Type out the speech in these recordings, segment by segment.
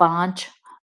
5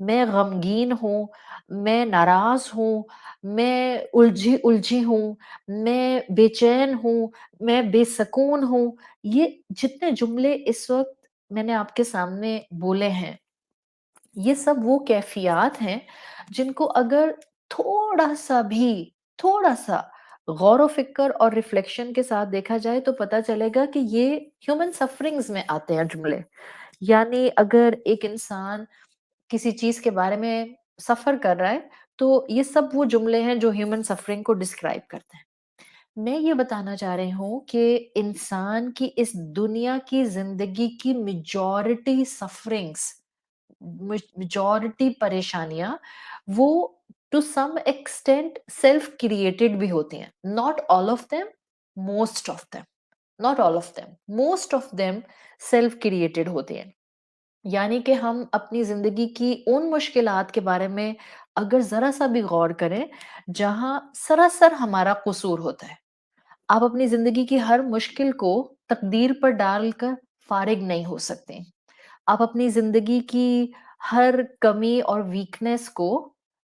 میں غمگین ہوں، میں ناراض ہوں، میں الجھی ہوں، میں بے چین ہوں، میں بے سکون ہوں، یہ جتنے جملے اس وقت میں نے آپ کے سامنے بولے ہیں، یہ سب وہ کیفیات ہیں جن کو اگر تھوڑا سا غور و فکر اور ریفلیکشن کے ساتھ دیکھا جائے تو پتا چلے گا کہ یہ ہیومن سفرنگز میں آتے ہیں جملے. یعنی اگر ایک انسان کسی چیز کے بارے میں سفر کر رہا ہے تو یہ سب وہ جملے ہیں جو ہیومن سفرنگ کو ڈسکرائب کرتے ہیں. میں یہ بتانا چاہ رہی ہوں کہ انسان کی اس دنیا کی زندگی کی میجورٹی سفرنگز، میجورٹی پریشانیاں وہ to some extent self created بھی ہوتی ہیں. Not all of them, most of them. Not all of them, most of them self created ہوتی ہیں. یعنی کہ ہم اپنی زندگی کی ان مشکلات کے بارے میں اگر ذرا سا بھی غور کریں جہاں سراسر ہمارا قصور ہوتا ہے. آپ اپنی زندگی کی ہر مشکل کو تقدیر پر ڈال کر فارغ نہیں ہو سکتے. آپ اپنی زندگی کی ہر کمی اور ویکنس کو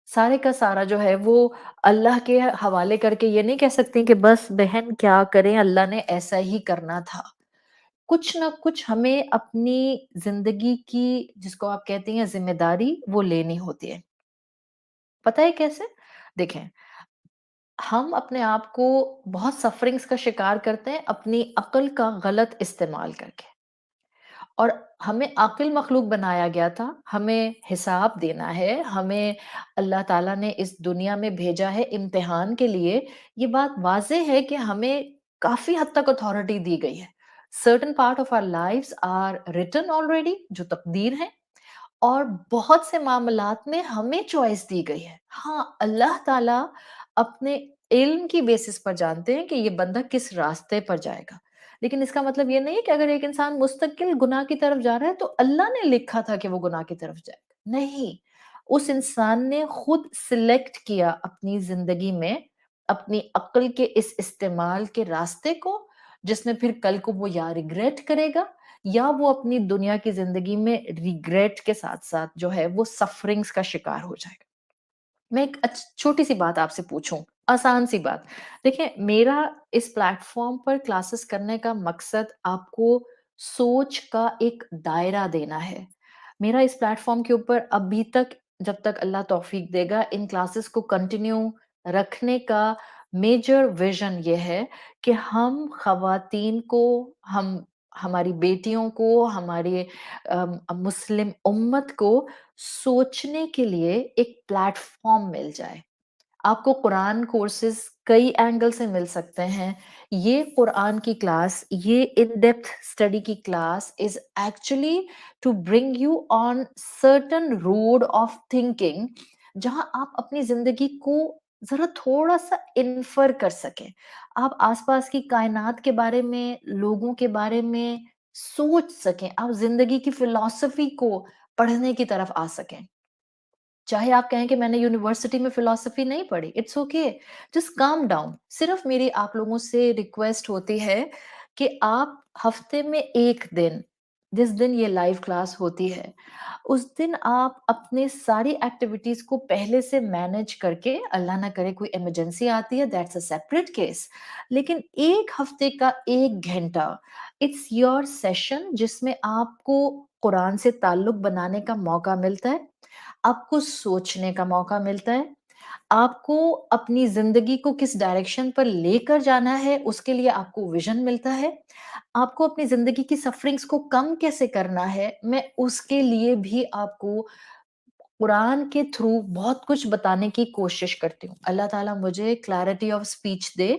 سارے کا سارا جو ہے وہ اللہ کے حوالے کر کے یہ نہیں کہہ سکتے کہ بس بہن کیا کریں، اللہ نے ایسا ہی کرنا تھا. کچھ نہ کچھ ہمیں اپنی زندگی کی، جس کو آپ کہتے ہیں ذمہ داری، وہ لینی ہوتی ہے. پتہ ہے کیسے؟ دیکھیں، ہم اپنے آپ کو بہت سفرنگز کا شکار کرتے ہیں اپنی عقل کا غلط استعمال کر کے. اور ہمیں عاقل مخلوق بنایا گیا تھا، ہمیں حساب دینا ہے، ہمیں اللہ تعالیٰ نے اس دنیا میں بھیجا ہے امتحان کے لیے. یہ بات واضح ہے کہ ہمیں کافی حد تک اتھارٹی دی گئی ہے. certain part of our lives are written already، جو تقدیر ہے، اور بہت سے معاملات میں ہمیں چوائس دی گئی ہے. ہاں، اللہ تعالیٰ اپنے علم کی بیسس پر جانتے ہیں کہ یہ بندہ کس راستے پر جائے گا. لیکن اس کا مطلب یہ نہیں ہے کہ اگر ایک انسان مستقل گناہ کی طرف جا رہا ہے تو اللہ نے لکھا تھا کہ وہ گناہ کی طرف جائے گا. نہیں، اس انسان نے خود سلیکٹ کیا اپنی زندگی میں اپنی عقل کے اس استعمال کے راستے کو، جس میں پھر کل کو وہ یا ریگریٹ کرے گا یا وہ اپنی دنیا کی زندگی میں ریگریٹ کے ساتھ ساتھ جو ہے وہ سفرنگز کا شکار ہو جائے گا. میں ایک چھوٹی سی بات آپ سے پوچھوں، آسان سی بات. دیکھیں، میرا اس پلیٹ فارم پر کلاسز کرنے کا مقصد آپ کو سوچ کا ایک دائرہ دینا ہے. میرا اس پلیٹ فارم کے اوپر ابھی تک، جب تک اللہ توفیق دے گا، ان کلاسز کو کنٹینیو رکھنے کا میجر ویژن یہ ہے کہ ہم خواتین کو، ہم ہماری بیٹیوں کو، ہمارے مسلم امت کو سوچنے کے لیے ایک پلیٹ فارم مل جائے. آپ کو قرآن کورسز کئی اینگل سے مل سکتے ہیں. یہ قرآن کی کلاس، یہ ان ڈیپتھ اسٹڈی کی class is actually to bring you on certain road of thinking, جہاں آپ اپنی زندگی کو ذرا تھوڑا سا انفر کر سکیں. آپ آس پاس کی کائنات کے بارے میں، لوگوں کے بارے میں سوچ سکیں. آپ زندگی کی فلسفی کو پڑھنے کی طرف آ سکیں. چاہے آپ کہیں کہ میں نے یونیورسٹی میں فلسفی نہیں پڑھی، it's okay, just calm down. صرف میری آپ لوگوں سے ریکویسٹ ہوتی ہے کہ آپ ہفتے میں ایک دن، جس دن یہ لائیو کلاس ہوتی ہے، اس دن آپ اپنے ساری ایکٹیویٹیز کو پہلے سے مینج کر کے، اللہ نہ کرے کوئی ایمرجنسی آتی ہے، دیٹس اے سیپریٹ کیس، لیکن ایک ہفتے کا 1 گھنٹہ اٹس یور سیشن، جس میں آپ کو قرآن سے تعلق بنانے کا موقع ملتا ہے، آپ کو سوچنے کا موقع ملتا ہے، آپ کو اپنی زندگی کو کس ڈائریکشن پر لے کر جانا ہے اس کے لیے آپ کو ویژن ملتا ہے، آپ کو اپنی زندگی کی سفرنگز کو کم کیسے کرنا ہے، میں اس کے لیے بھی آپ کو قرآن کے تھرو بہت کچھ بتانے کی کوشش کرتی ہوں. اللہ تعالیٰ مجھے کلیئرٹی آف اسپیچ دے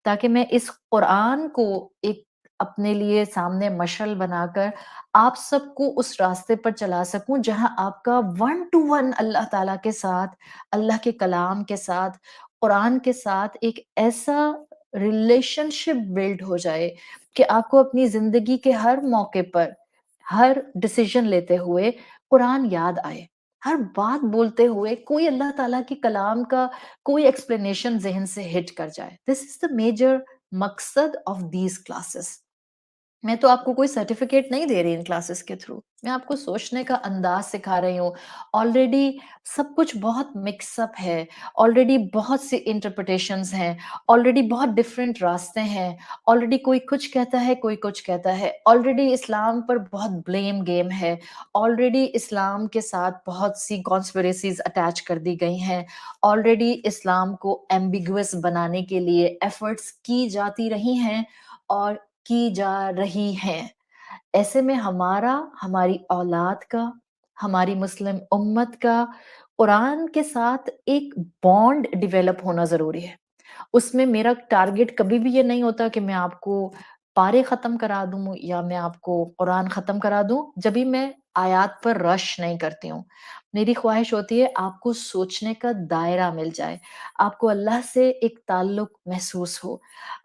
تاکہ میں اس قرآن کو ایک اپنے لیے سامنے مشعل بنا کر آپ سب کو اس راستے پر چلا سکوں جہاں آپ کا 1 to 1 اللہ تعالیٰ کے ساتھ، اللہ کے کلام کے ساتھ، قرآن کے ساتھ ایک ایسا ریلیشن شپ بلڈ ہو جائے کہ آپ کو اپنی زندگی کے ہر موقع پر، ہر ڈیسیژن لیتے ہوئے قرآن یاد آئے. ہر بات بولتے ہوئے کوئی اللہ تعالیٰ کی کلام کا کوئی ایکسپلینیشن ذہن سے ہٹ کر جائے. دس از دا میجر مقصد آف دیز کلاسز. میں تو آپ کو کوئی سرٹیفکیٹ نہیں دے رہی ان کلاسز کے تھرو، میں آپ کو سوچنے کا انداز سکھا رہی ہوں۔ آلریڈی سب کچھ بہت مکس اپ ہے، آلریڈی بہت سی انٹرپریٹیشنز ہیں، آلریڈی بہت ڈفرینٹ راستے ہیں، آلریڈی کوئی کچھ کہتا ہے، کوئی کچھ کہتا ہے، آلریڈی اسلام پر بہت بلیم گیم ہے، آلریڈی اسلام کے ساتھ بہت سی کانسپریسیز اٹیچ کر دی گئی ہیں، آلریڈی اسلام کو ایمبیگوس بنانے کے لیے ایفرٹس کی جاتی رہی ہیں اور کی جا رہی ہیں۔ ایسے میں ہمارا، ہماری اولاد کا، ہماری مسلم امت کا قرآن کے ساتھ ایک بانڈ ڈیولپ ہونا ضروری ہے۔ اس میں میرا ٹارگٹ کبھی بھی یہ نہیں ہوتا کہ میں آپ کو پارے ختم کرا دوں یا میں آپ کو قرآن ختم کرا دوں، جبھی میں آیات پر رش نہیں کرتی ہوں۔ میری خواہش ہوتی ہے آپ کو سوچنے کا دائرہ مل جائے، آپ کو اللہ سے ایک تعلق محسوس ہو،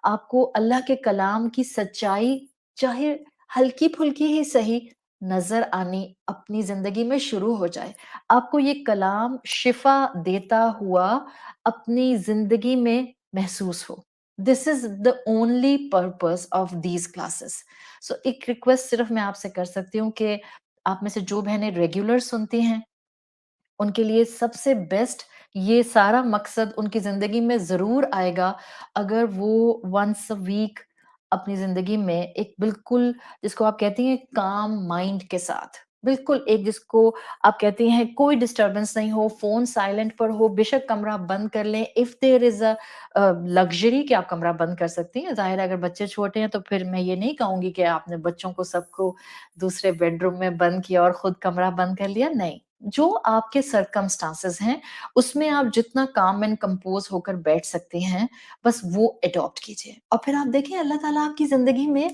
آپ کو اللہ کے کلام کی سچائی چاہے ہلکی پھلکی ہی صحیح نظر آنی اپنی زندگی میں شروع ہو جائے، آپ کو یہ کلام شفا دیتا ہوا اپنی زندگی میں محسوس ہو۔ This is the only purpose of these classes. So ایک ریکویسٹ صرف میں آپ سے کر سکتی ہوں کہ آپ میں سے جو بہنیں ریگولر سنتی ہیں ان کے لیے سب سے بیسٹ یہ سارا مقصد ان کی زندگی میں ضرور آئے گا اگر وہ ونس اے ویک اپنی زندگی میں ایک بالکل جس کو آپ کہتی ہیں کام مائنڈ کے ساتھ، بالکل ایک جس کو آپ کہتی ہیں کوئی ڈسٹربنس نہیں ہو، فون سائلنٹ پر ہو، بے شک کمرہ بند کر لیں if there is a luxury کہ آپ کمرہ بند کر سکتی ہیں۔ ظاہر ہے اگر بچے چھوٹے ہیں تو پھر میں یہ نہیں کہوں گی کہ آپ نے بچوں کو سب کو دوسرے بیڈ روم میں بند کیا اور خود کمرہ بند کر لیا، نہیں، جو آپ کے سرکمسٹانسز ہیں اس میں آپ جتنا کام اینڈ کمپوز ہو کر بیٹھ سکتے ہیں بس وہ اڈاپٹ کیجیے، اور پھر آپ دیکھیں اللہ تعالیٰ آپ کی زندگی میں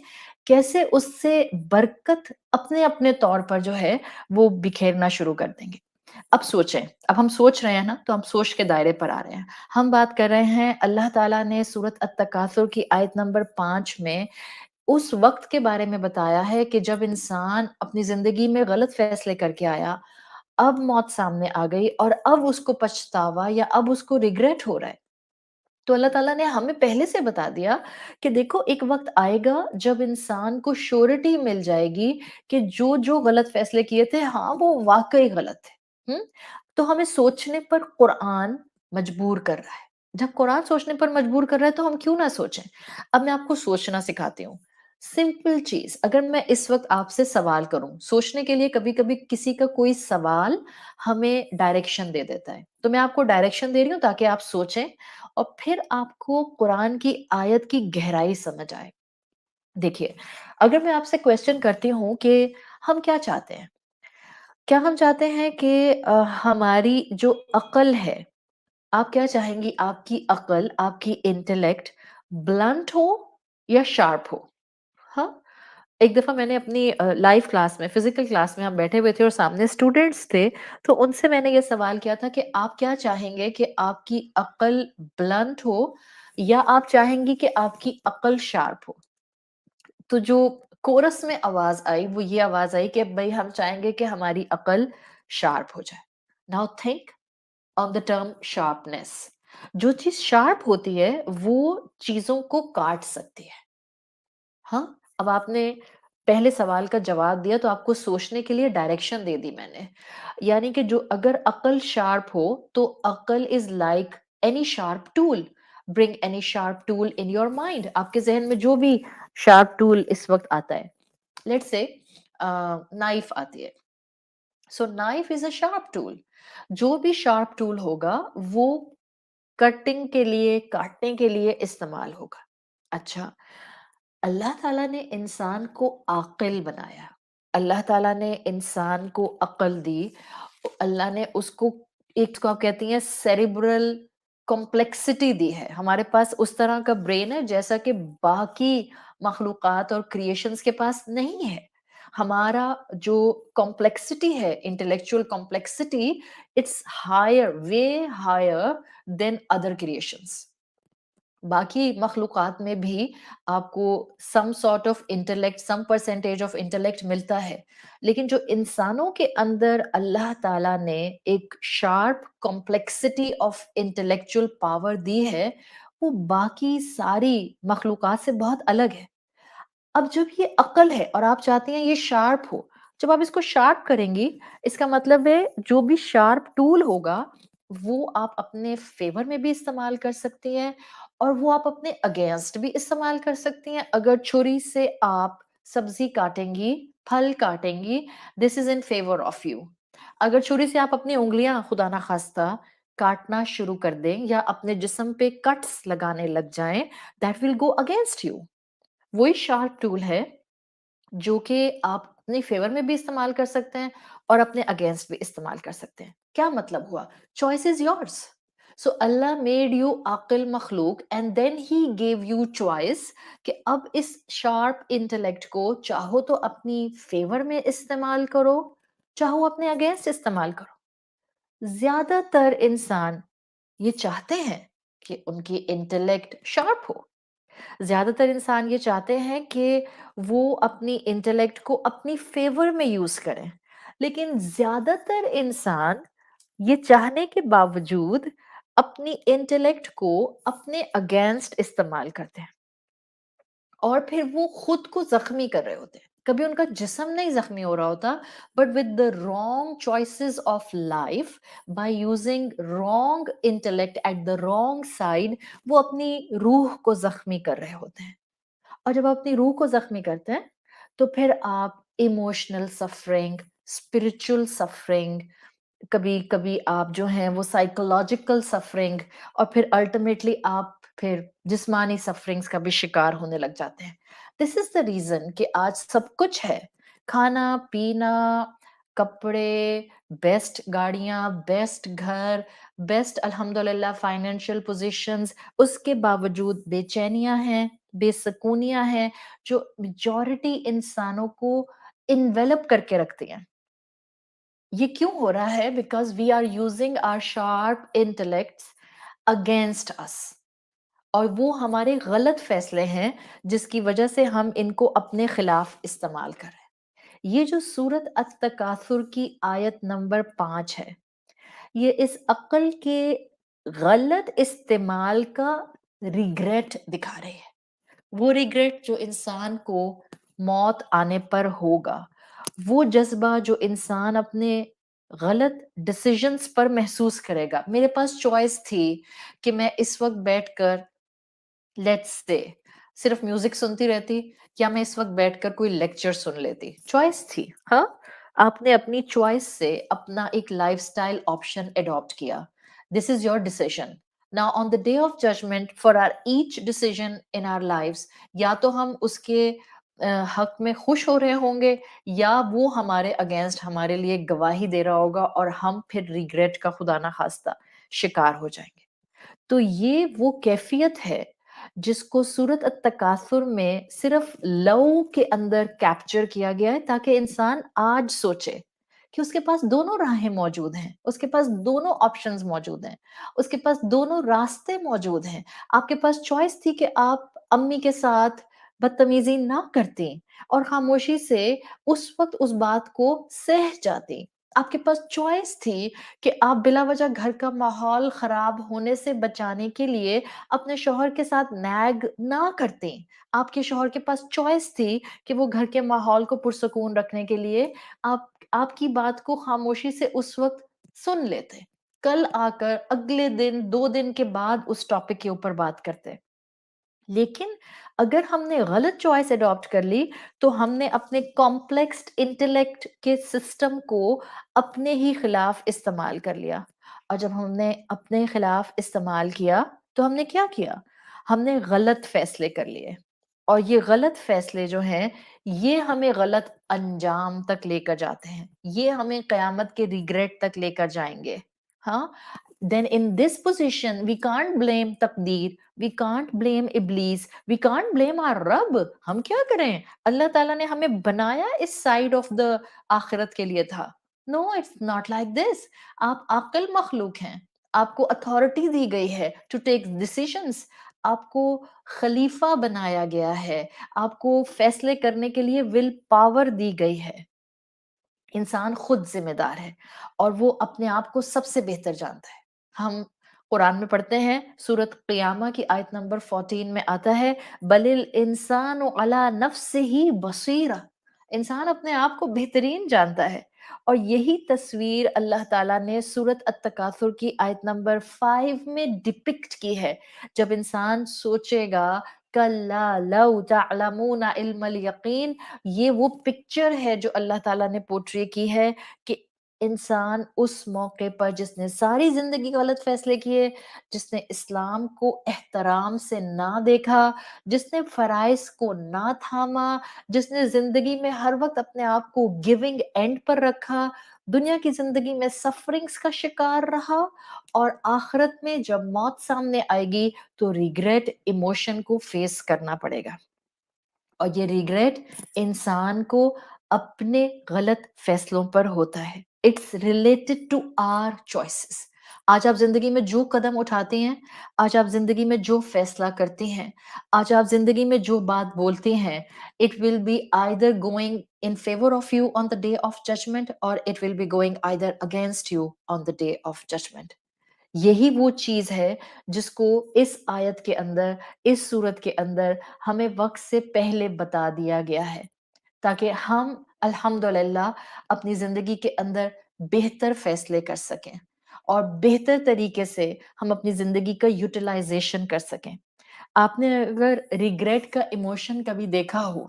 کیسے اس سے برکت اپنے اپنے طور پر جو ہے وہ بکھیرنا شروع کر دیں گے۔ اب سوچیں، اب ہم سوچ رہے ہیں نا تو ہم سوچ کے دائرے پر آ رہے ہیں، ہم بات کر رہے ہیں اللہ تعالیٰ نے سورۃ التکاثر کی آیت نمبر 5 میں اس وقت کے بارے میں بتایا ہے کہ جب انسان اپنی زندگی میں غلط فیصلے کر کے آیا، اب موت سامنے آ گئی اور اب اس کو پچھتاوا یا اب اس کو ریگریٹ ہو رہا ہے۔ تو اللہ تعالیٰ نے ہمیں پہلے سے بتا دیا کہ دیکھو ایک وقت آئے گا جب انسان کو شورٹی مل جائے گی کہ جو جو غلط فیصلے کیے تھے ہاں وہ واقعی غلط تھے۔ تو ہمیں سوچنے پر قرآن مجبور کر رہا ہے۔ جب قرآن سوچنے پر مجبور کر رہا ہے تو ہم کیوں نہ سوچیں؟ اب میں آپ کو سوچنا سکھاتی ہوں۔ سمپل چیز، اگر میں اس وقت آپ سے سوال کروں، سوچنے کے لیے کبھی کبھی کسی کا کوئی سوال ہمیں ڈائریکشن دے دیتا ہے، تو میں آپ کو ڈائریکشن دے رہی ہوں تاکہ آپ سوچیں اور پھر آپ کو قرآن کی آیت کی گہرائی سمجھ آئے۔ دیکھیے، اگر میں آپ سے کویسچن کرتی ہوں کہ ہم کیا چاہتے ہیں؟ کیا ہم چاہتے ہیں کہ ہماری جو عقل ہے، آپ کیا چاہیں گی آپ کی عقل، آپ کی انٹلیکٹ بلنٹ ہو یا شارپ ہو؟ ہاں، ایک دفعہ میں نے اپنی لائف کلاس میں، فزیکل کلاس میں ہم بیٹھے ہوئے تھے اور سامنے اسٹوڈینٹس تھے، تو ان سے میں نے یہ سوال کیا تھا کہ آپ کیا چاہیں گے کہ آپ کی عقل بلنٹ ہو یا آپ چاہیں گی کہ آپ کی عقل شارپ ہو؟ تو جو کورس میں آواز آئی وہ یہ آواز آئی کہ بھائی ہم چاہیں گے کہ ہماری عقل شارپ ہو جائے۔ Now think on the term sharpness. جو چیز شارپ ہوتی ہے وہ چیزوں کو کاٹ سکتی ہے۔ ہاں، اب آپ نے پہلے سوال کا جواب دیا تو آپ کو سوچنے کے لیے ڈائریکشن دے دی میں نے، یعنی کہ جو اگر عقل شارپ ہو تو عقل is like any sharp tool, bring any sharp tool in your mind, آپ کے ذہن میں جو بھی شارپ ٹول اس وقت آتا ہے، لیٹ سے نائف آتی ہے، سو نائف از اے شارپ ٹول، جو بھی شارپ ٹول ہوگا وہ کٹنگ کے لیے، کاٹنے کے لیے استعمال ہوگا۔ اچھا، اللہ تعالیٰ نے انسان کو عاقل بنایا، اللہ تعالیٰ نے انسان کو عقل دی، اللہ نے اس کو ایک کو آپ کہتی ہیں سیریبرل کمپلیکسٹی دی ہے، ہمارے پاس اس طرح کا برین ہے جیسا کہ باقی مخلوقات اور کریشنز کے پاس نہیں ہے۔ ہمارا جو کمپلیکسٹی ہے، intellectual complexity, it's higher, way higher than other creations. باقی مخلوقات میں بھی آپ کو some sort of intellect, some percentage of intellect ملتا ہے، لیکن جو انسانوں کے اندر اللہ تعالیٰ نے ایک sharp complexity of intellectual power دی ہے وہ باقی ساری مخلوقات سے بہت الگ ہے۔ اب جب یہ عقل ہے اور آپ چاہتی ہیں یہ شارپ ہو، جب آپ اس کو شارپ کریں گی، اس کا مطلب ہے جو بھی شارپ ٹول ہوگا وہ آپ اپنے فیور میں بھی استعمال کر سکتی ہیں اور وہ آپ اپنے اگینسٹ بھی استعمال کر سکتی ہیں. اگر چھری سے آپ سبزی کاٹیں گی، پھل کاٹیں گی، دس از ان فیور آف یو. اگر چھری سے آپ اپنی انگلیاں خدا نخواستہ کاٹنا شروع کر دیں یا اپنے جسم پہ کٹس لگانے لگ جائیں، that will go against you. وہی شارپ ٹول ہے جو کہ آپ اپنے فیور میں بھی استعمال کر سکتے ہیں اور اپنے اگینسٹ بھی استعمال کر سکتے ہیں. کیا مطلب ہوا؟ Choice is yours. So Allah made you عاقل مخلوق and then he give you choice کہ اب اس شارپ انٹلیکٹ کو چاہو تو اپنی فیور میں استعمال کرو، چاہو اپنے اگینسٹ استعمال کرو. زیادہ تر انسان یہ چاہتے ہیں کہ ان کی انٹلیکٹ شارپ ہو. زیادہ تر انسان یہ چاہتے ہیں کہ وہ اپنی انٹلیکٹ کو اپنی فیور میں یوز کریں، لیکن زیادہ تر انسان یہ چاہنے کے باوجود اپنی انٹلیکٹ کو اپنے اگینسٹ استعمال کرتے ہیں اور پھر وہ خود کو زخمی کر رہے ہوتے ہیں. کبھی ان کا جسم نہیں زخمی ہو رہا ہوتا، but with the wrong choices of life, by using wrong intellect at the wrong side, وہ اپنی روح کو زخمی کر رہے ہوتے ہیں. اور جب آپ اپنی روح کو زخمی کرتے ہیں تو پھر آپ ایموشنل سفرنگ، اسپرچل سفرنگ، کبھی کبھی آپ جو ہیں وہ سائیکولوجیکل سفرنگ، اور پھر الٹیمیٹلی آپ پھر جسمانی سفرنگس کا بھی شکار ہونے لگ جاتے ہیں. دس از دا ریزن کہ آج سب کچھ ہے، کھانا پینا، کپڑے، بیسٹ گاڑیاں، بیسٹ گھر، بیسٹ الحمد للہ فائنینشیل پوزیشنز، اس کے باوجود بے چینیاں ہیں، بے سکونیاں ہیں جو میجورٹی انسانوں کو انویلپ کر کے رکھتی ہیں. یہ کیوں ہو رہا ہے؟ Because we are using our sharp intellects against اس، اور وہ ہمارے غلط فیصلے ہیں جس کی وجہ سے ہم ان کو اپنے خلاف استعمال کر رہے ہیں. یہ جو سورت التکاثر کی آیت نمبر 5 ہے، یہ اس عقل کے غلط استعمال کا ریگریٹ دکھا رہی ہے. وہ ریگریٹ جو انسان کو موت آنے پر ہوگا، وہ جذبہ جو انسان اپنے غلط ڈیسیجنز پر محسوس کرے گا. میرے پاس چوائس تھی کہ میں اس وقت بیٹھ کر لیٹس سے صرف میوزک سنتی رہتی یا میں اس وقت بیٹھ کر کوئی لیکچر سن لیتی. چوائس تھی. ہاں، آپ نے اپنی چوائس سے اپنا ایک لائف سٹائل آپشن اڈاپٹ کیا. This is your decision. Now on the day of judgment for our each decision in our lives، یا تو ہم اس کے حق میں خوش ہو رہے ہوں گے یا وہ ہمارے اگینسٹ ہمارے لیے گواہی دے رہا ہوگا اور ہم پھر ریگریٹ کا خدا نہ خواستہ شکار ہو جائیں گے. تو یہ وہ کیفیت ہے جس کو سورت التکاثر میں صرف لو کے اندر کیپچر کیا گیا ہے تاکہ انسان آج سوچے کہ اس کے پاس دونوں راہیں موجود ہیں، اس کے پاس دونوں آپشنز موجود ہیں، اس کے پاس دونوں راستے موجود ہیں. آپ کے پاس چوائس تھی کہ آپ امی کے ساتھ بدتمیزی نہ کرتی اور خاموشی سے اس وقت اس بات کو سہ جاتی. آپ کے پاس چوائس تھی کہ آپ بلا وجہ گھر کا ماحول خراب ہونے سے بچانے کے لیے اپنے شوہر کے ساتھ نیگ نہ کرتے. آپ کے شوہر کے پاس چوائس تھی کہ وہ گھر کے ماحول کو پرسکون رکھنے کے لیے آپ کی بات کو خاموشی سے اس وقت سن لیتے، کل آ کر اگلے دن 2 دن کے بعد اس ٹاپک کے اوپر بات کرتے. لیکن اگر ہم نے غلط چوائس اڈاپٹ کر لی تو ہم نے اپنے کمپلیکس انٹلیکٹ کے سسٹم کو اپنے ہی خلاف استعمال کر لیا. اور جب ہم نے اپنے خلاف استعمال کیا تو ہم نے کیا کیا؟ ہم نے غلط فیصلے کر لیے، اور یہ غلط فیصلے جو ہیں یہ ہمیں غلط انجام تک لے کر جاتے ہیں، یہ ہمیں قیامت کے ریگریٹ تک لے کر جائیں گے. ہاں، then in this position we can't blame تقدیر، we can't blame ابلیس، we can't blame our رب. ہم کیا کریں؟ اللہ تعالیٰ نے ہمیں بنایا اس سائڈ آف دا آخرت کے لیے تھا. نو، اٹس ناٹ لائک دس. آپ عاقل مخلوق ہیں، آپ کو اتھارٹی دی گئی ہے ٹو ٹیک ڈیسیژنس، آپ کو خلیفہ بنایا گیا ہے، آپ کو فیصلے کرنے کے لیے ول پاور دی گئی ہے. انسان خود ذمہ دار ہے اور وہ اپنے آپ کو سب سے بہتر جانتا ہے. ہم قرآن میں پڑھتے ہیں سورۃ قیامہ کی آیت نمبر 14 میں آتا ہے بل الانسان علی نفسہ بصیرہ، انسان اپنے آپ کو بہترین جانتا ہے۔ اور یہی تصویر اللہ تعالیٰ نے سورۃ التکاثر کی آیت نمبر 5 میں ڈپکٹ کی ہے، جب انسان سوچے گا کلا لو تعلمون علم الیقین، یہ وہ پکچر ہے جو اللہ تعالیٰ نے پورٹری کی ہے کہ انسان اس موقع پر جس نے ساری زندگی غلط فیصلے کیے، جس نے اسلام کو احترام سے نہ دیکھا، جس نے فرائض کو نہ تھاما، جس نے زندگی میں ہر وقت اپنے آپ کو گیونگ اینڈ پر رکھا، دنیا کی زندگی میں سفرنگز کا شکار رہا، اور آخرت میں جب موت سامنے آئے گی تو ریگریٹ ایموشن کو فیس کرنا پڑے گا۔ اور یہ ریگریٹ انسان کو اپنے غلط فیصلوں پر ہوتا ہے۔ It's related to our choices. آج آپ زندگی میں جو قدم اٹھاتے ہیں، آج آپ زندگی میں جو فیصلہ کرتے ہیں، آج آپ زندگی میں جو بات بولتے ہیں، it will be either going in favor of you on the day of judgment or it will be going either against you on the day of judgment۔ یہی وہ چیز ہے جس کو اس آیت کے اندر، اس صورت کے اندر ہمیں وقت سے پہلے بتا دیا گیا ہے، تاکہ ہم الحمدللہ اپنی زندگی کے اندر بہتر فیصلے کر سکیں اور بہتر طریقے سے ہم اپنی زندگی کا یوٹیلائزیشن کر سکیں۔ آپ نے اگر ریگریٹ کا ایموشن کبھی دیکھا ہو،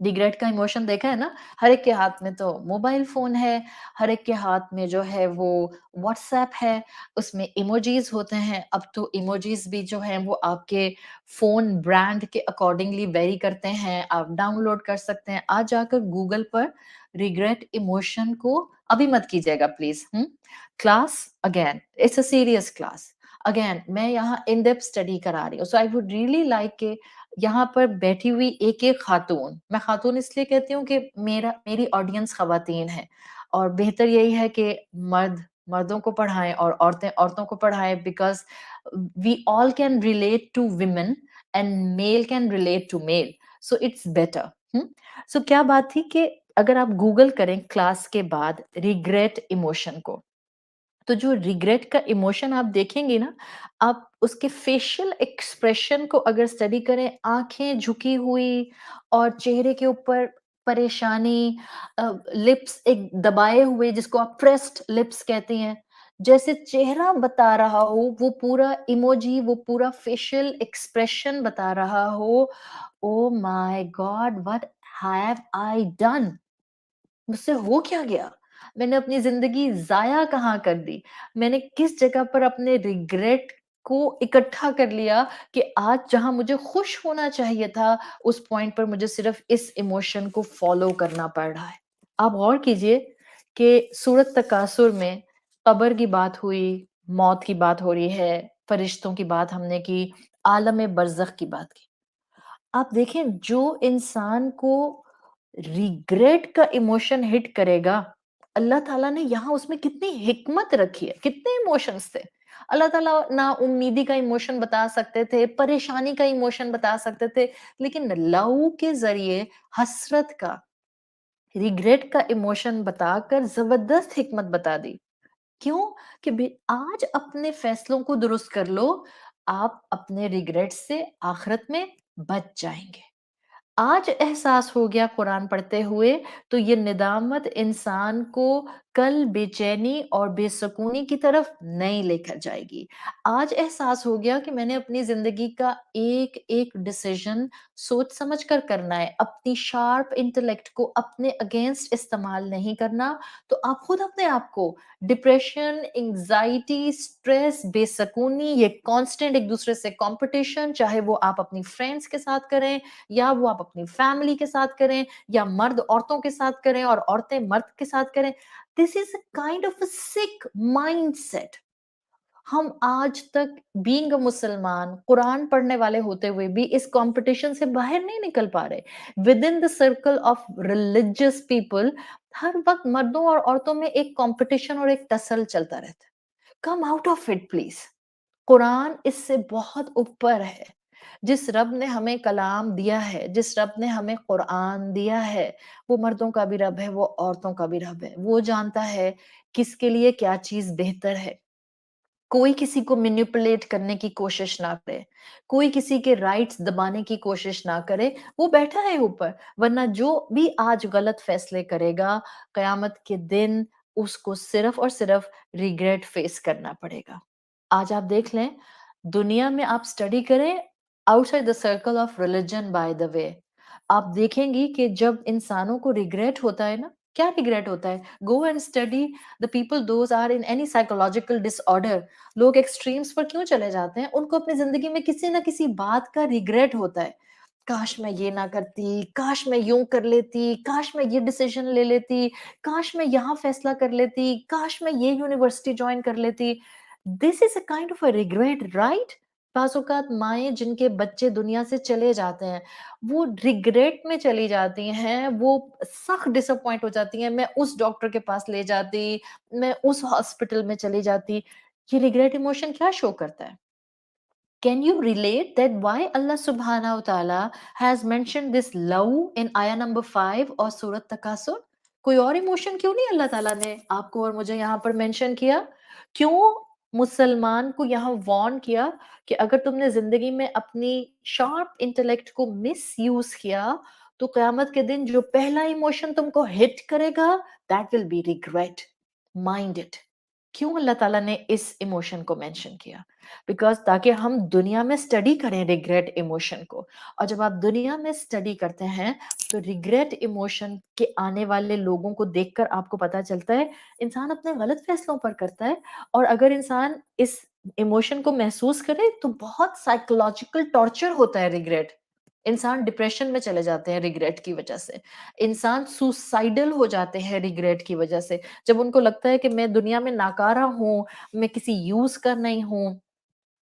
ریگریٹ کا ایموشن دیکھا ہے نا، ہر ایک کے ہاتھ میں تو موبائل فون ہے، ہر ایک کے ہاتھ میں جو ہے وہ واٹس ایپ ہے، اس میں ایموجیز ہوتے ہیں۔ اب تو ایموجیز بھی جو ہیں وہ آپ کے فون برانڈ کے اکارڈنگلی ویری کرتے ہیں، آپ ڈاؤن لوڈ کر سکتے ہیں۔ آج جا کر گوگل پر ریگریٹ ایموشن کو ابھی مت کیجیے گا please. Class again it's a serious class, again میں یہاں ان ڈیپتھ اسٹڈی کرا رہی ہوں، so I would really like کہ یہاں پر بیٹھی ہوئی ایک ایک خاتون، میں خاتون اس لیے کہتی ہوں کہ میری آڈینس خواتین ہے، اور بہتر یہی ہے کہ مرد مردوں کو پڑھائیں اور عورتیں عورتوں کو پڑھائیں، because we all can relate to women and male can relate to male, so it's better. So کیا بات تھی کہ اگر آپ گوگل کریں کلاس کے بعد ریگریٹ ایموشن کو، تو جو ریگریٹ کا ایموشن آپ دیکھیں گے نا، آپ اس کے فیشل ایکسپریشن کو اگر اسٹڈی کریں، آنکھیں جھکی ہوئی اور چہرے کے اوپر پریشانی، لپس ایک دبائے ہوئے جس کو آپ پریسڈ لپس کہتے ہیں، جیسے چہرہ بتا رہا ہو، وہ پورا ایموجی، وہ پورا فیشل ایکسپریشن بتا رہا ہو، oh my god what have I done, مجھ سے ہو کیا گیا، میں نے اپنی زندگی ضائع کہاں کر دی، میں نے کس جگہ پر اپنے ریگریٹ کو اکٹھا کر لیا کہ آج جہاں مجھے خوش ہونا چاہیے تھا اس پوائنٹ پر مجھے صرف اس ایموشن کو فالو کرنا پڑ رہا ہے۔ آپ غور کیجئے کہ سورۃ تکاثر میں قبر کی بات ہوئی، موت کی بات ہو رہی ہے، فرشتوں کی بات ہم نے کی، عالم برزخ کی بات کی۔ آپ دیکھیں جو انسان کو ریگریٹ کا ایموشن ہٹ کرے گا، اللہ تعالیٰ نے یہاں اس میں کتنی حکمت رکھی ہے، کتنے ایموشنز تھے۔ اللہ تعالیٰ نا امیدی کا ایموشن بتا سکتے تھے، پریشانی کا ایموشن بتا سکتے تھے، لیکن لو کے ذریعے حسرت کا، ریگریٹ کا ایموشن بتا کر زبردست حکمت بتا دی۔ کیوں؟ کہ آج اپنے فیصلوں کو درست کر لو، آپ اپنے ریگریٹ سے آخرت میں بچ جائیں گے۔ آج احساس ہو گیا قرآن پڑھتے ہوئے تو یہ ندامت انسان کو کل بے چینی اور بے سکونی کی طرف نہیں لے کر جائے گی۔ آج احساس ہو گیا کہ میں نے اپنی زندگی کا ایک ایک ڈیسیژن سوچ سمجھ کر کرنا ہے، اپنی شارپ انٹلیکٹ کو اپنے اگینسٹ استعمال نہیں کرنا، تو آپ خود اپنے آپ کو ڈپریشن، انگزائٹی، سٹریس، بے سکونی، یہ کانسٹنٹ ایک دوسرے سے کمپٹیشن، چاہے وہ آپ اپنی فرینڈس کے ساتھ کریں یا وہ آپ اپنی فیملی کے ساتھ کریں، یا مرد عورتوں کے ساتھ کریں اور عورتیں مرد کے ساتھ کریں، دس از اے کائنڈ آف اے سک مائنڈ سیٹ۔ ہم آج تک بینگ اے مسلمان، قرآن پڑھنے والے ہوتے ہوئے بھی اس کمپٹیشن سے باہر نہیں نکل پا رہے۔ Within the circle of religious people ہر وقت مردوں اور عورتوں میں ایک کمپٹیشن اور ایک تسل چلتا رہتا ہے۔ Come out of it please. Quran اس سے بہت اوپر ہے۔ جس رب نے ہمیں کلام دیا ہے، جس رب نے ہمیں قرآن دیا ہے، وہ مردوں کا بھی رب ہے، وہ عورتوں کا بھی رب ہے، وہ جانتا ہے کس کے لیے کیا چیز بہتر ہے۔ کوئی کسی کو مینیپولیٹ کرنے کی کوشش نہ کرے، کوئی کسی کے رائٹس دبانے کی کوشش نہ کرے، وہ بیٹھا ہے اوپر، ورنہ جو بھی آج غلط فیصلے کرے گا، قیامت کے دن اس کو صرف اور صرف ریگریٹ فیس کرنا پڑے گا۔ آج آپ دیکھ لیں، دنیا میں آپ اسٹڈی کریں، outside the circle of religion by the way, آپ دیکھیں گی کہ جب انسانوں کو ریگریٹ ہوتا ہے نا، کیا ریگریٹ ہوتا ہے؟ Go and study the people those are in any psychological disorder. لوگ ایکسٹریمز پر کیوں چلے جاتے ہیں؟ ان کو اپنی زندگی میں کسی نہ کسی بات کا ریگریٹ ہوتا ہے، کاش میں یہ نہ کرتی، کاش میں یوں کر لیتی، کاش میں یہ ڈیسیژن لے لیتی، کاش میں یہاں فیصلہ کر لیتی، کاش میں یہ یونیورسٹی جوائن کر لیتی۔ This is a kind of a regret, right? بعض اوقات مائیں جن کے بچے دنیا سے چلے جاتے ہیں، وہ ریگریٹ میں چلی جاتی ہیں، وہ سخت ڈس اپوائنٹ ہو جاتی ہیں، میں اس ڈاکٹر کے پاس لے جاتی، میں اس ہاسپٹل میں چلی جاتی۔ یہ ریگریٹ ایموشن کیا شو کرتا ہے؟ Can you relate that why Allah subhanahu wa ta'ala has mentioned this love in ayah number 5 اور سورت تکاثر؟ کوئی اور ایموشن کیوں نہیں اللہ تعالیٰ نے آپ کو اور مجھے یہاں پر مینشن کیا؟ کیوں مسلمان کو یہاں وارن کیا کہ اگر تم نے زندگی میں اپنی شارپ انٹلیکٹ کو مس یوز کیا تو قیامت کے دن جو پہلا ایموشن تم کو ہٹ کرے گا that will be regret. Mind it. کیوں اللہ تعالیٰ نے اس ایموشن کو مینشن کیا؟ بیکاز تاکہ ہم دنیا میں اسٹڈی کریں ریگریٹ ایموشن کو، اور جب آپ دنیا میں اسٹڈی کرتے ہیں تو ریگریٹ ایموشن کے آنے والے لوگوں کو دیکھ کر آپ کو پتا چلتا ہے انسان اپنے غلط فیصلوں پر کرتا ہے، اور اگر انسان اس ایموشن کو محسوس کرے تو بہت سائیکولوجیکل ٹارچر ہوتا ہے ریگریٹ۔ انسان ڈپریشن میں چلے جاتے ہیں ریگریٹ کی وجہ سے، انسان سوسائڈل ہو جاتے ہیں ریگریٹ کی وجہ سے، جب ان کو لگتا ہے کہ میں دنیا میں ناکارہ ہوں، میں کسی یوز کا نہیں ہوں،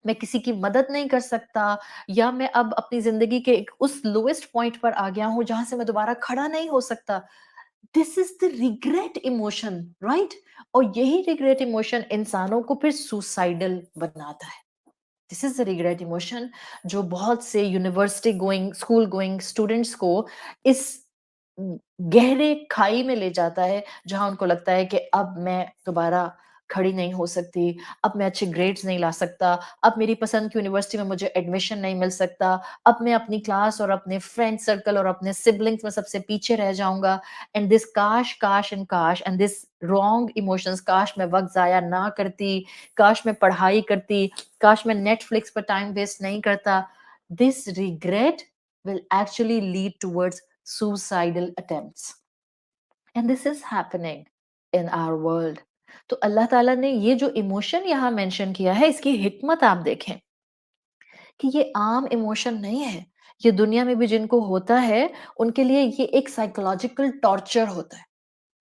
میں کسی کی مدد نہیں کر سکتا، یا میں اب اپنی زندگی کے ایک اس لوئسٹ پوائنٹ پر آ گیا ہوں جہاں سے میں دوبارہ کھڑا نہیں ہو سکتا۔ دس is the regret emotion, right? اور یہی ریگریٹ ایموشن انسانوں کو پھر سوسائڈل بناتا ہے۔ دس از اے ریگریٹ ایموشن جو بہت سے university going school going students کو اس گہرے کھائی میں لے جاتا ہے جہاں ان کو لگتا ہے کہ اب میں دوبارہ کھڑی نہیں ہو سکتی، اب میں اچھے گریڈز نہیں لا سکتا، اب میری پسند کی یونیورسٹی میں مجھے ایڈمیشن نہیں مل سکتا، اب میں اپنی کلاس اور اپنے فرینڈ سرکل اور اپنے سبلنگس میں سب سے پیچھے رہ جاؤں گا، اینڈ دس کاش اینڈ دس رانگ ایموشنز، کاش میں وقت ضائع نہ کرتی، کاش میں پڑھائی کرتی، کاش میں نیٹ فلکس پر ٹائم ویسٹ نہیں کرتا۔ This regret will actually lead towards suicidal attempts. And this is happening in our world. تو اللہ تعالیٰ نے یہ جو ایموشن یہاں مینشن کیا ہے، اس کی حکمت آپ دیکھیں کہ یہ عام ایموشن نہیں ہے، یہ دنیا میں بھی جن کو ہوتا ہے ان کے لیے یہ ایک سائیکولوجیکل ٹارچر ہوتا ہے۔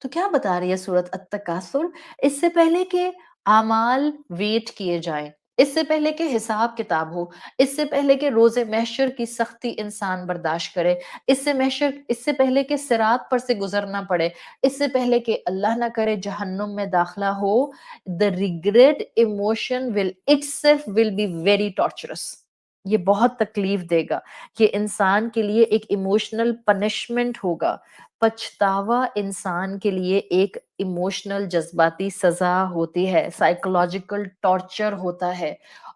تو کیا بتا رہی ہے سورت التکاثر؟ اس سے پہلے کہ اعمال ویٹ کیے جائیں، اس سے پہلے کہ حساب کتاب ہو، اس سے پہلے کہ روز محشر کی سختی انسان برداشت کرے، اس سے پہلے کہ صراط پر سے گزرنا پڑے، اس سے پہلے کہ اللہ نہ کرے جہنم میں داخلہ ہو، the regret emotion will itself will be very torturous. یہ بہت تکلیف دے گا، یہ انسان کے لیے ایک ایموشنل پنشمنٹ ہوگا، پچھتاوا انسان کے لیے ایک ایموشنل جذباتی سزا ہوتی ہے، سائیکولوجیکل ٹارچر ہوتا ہے،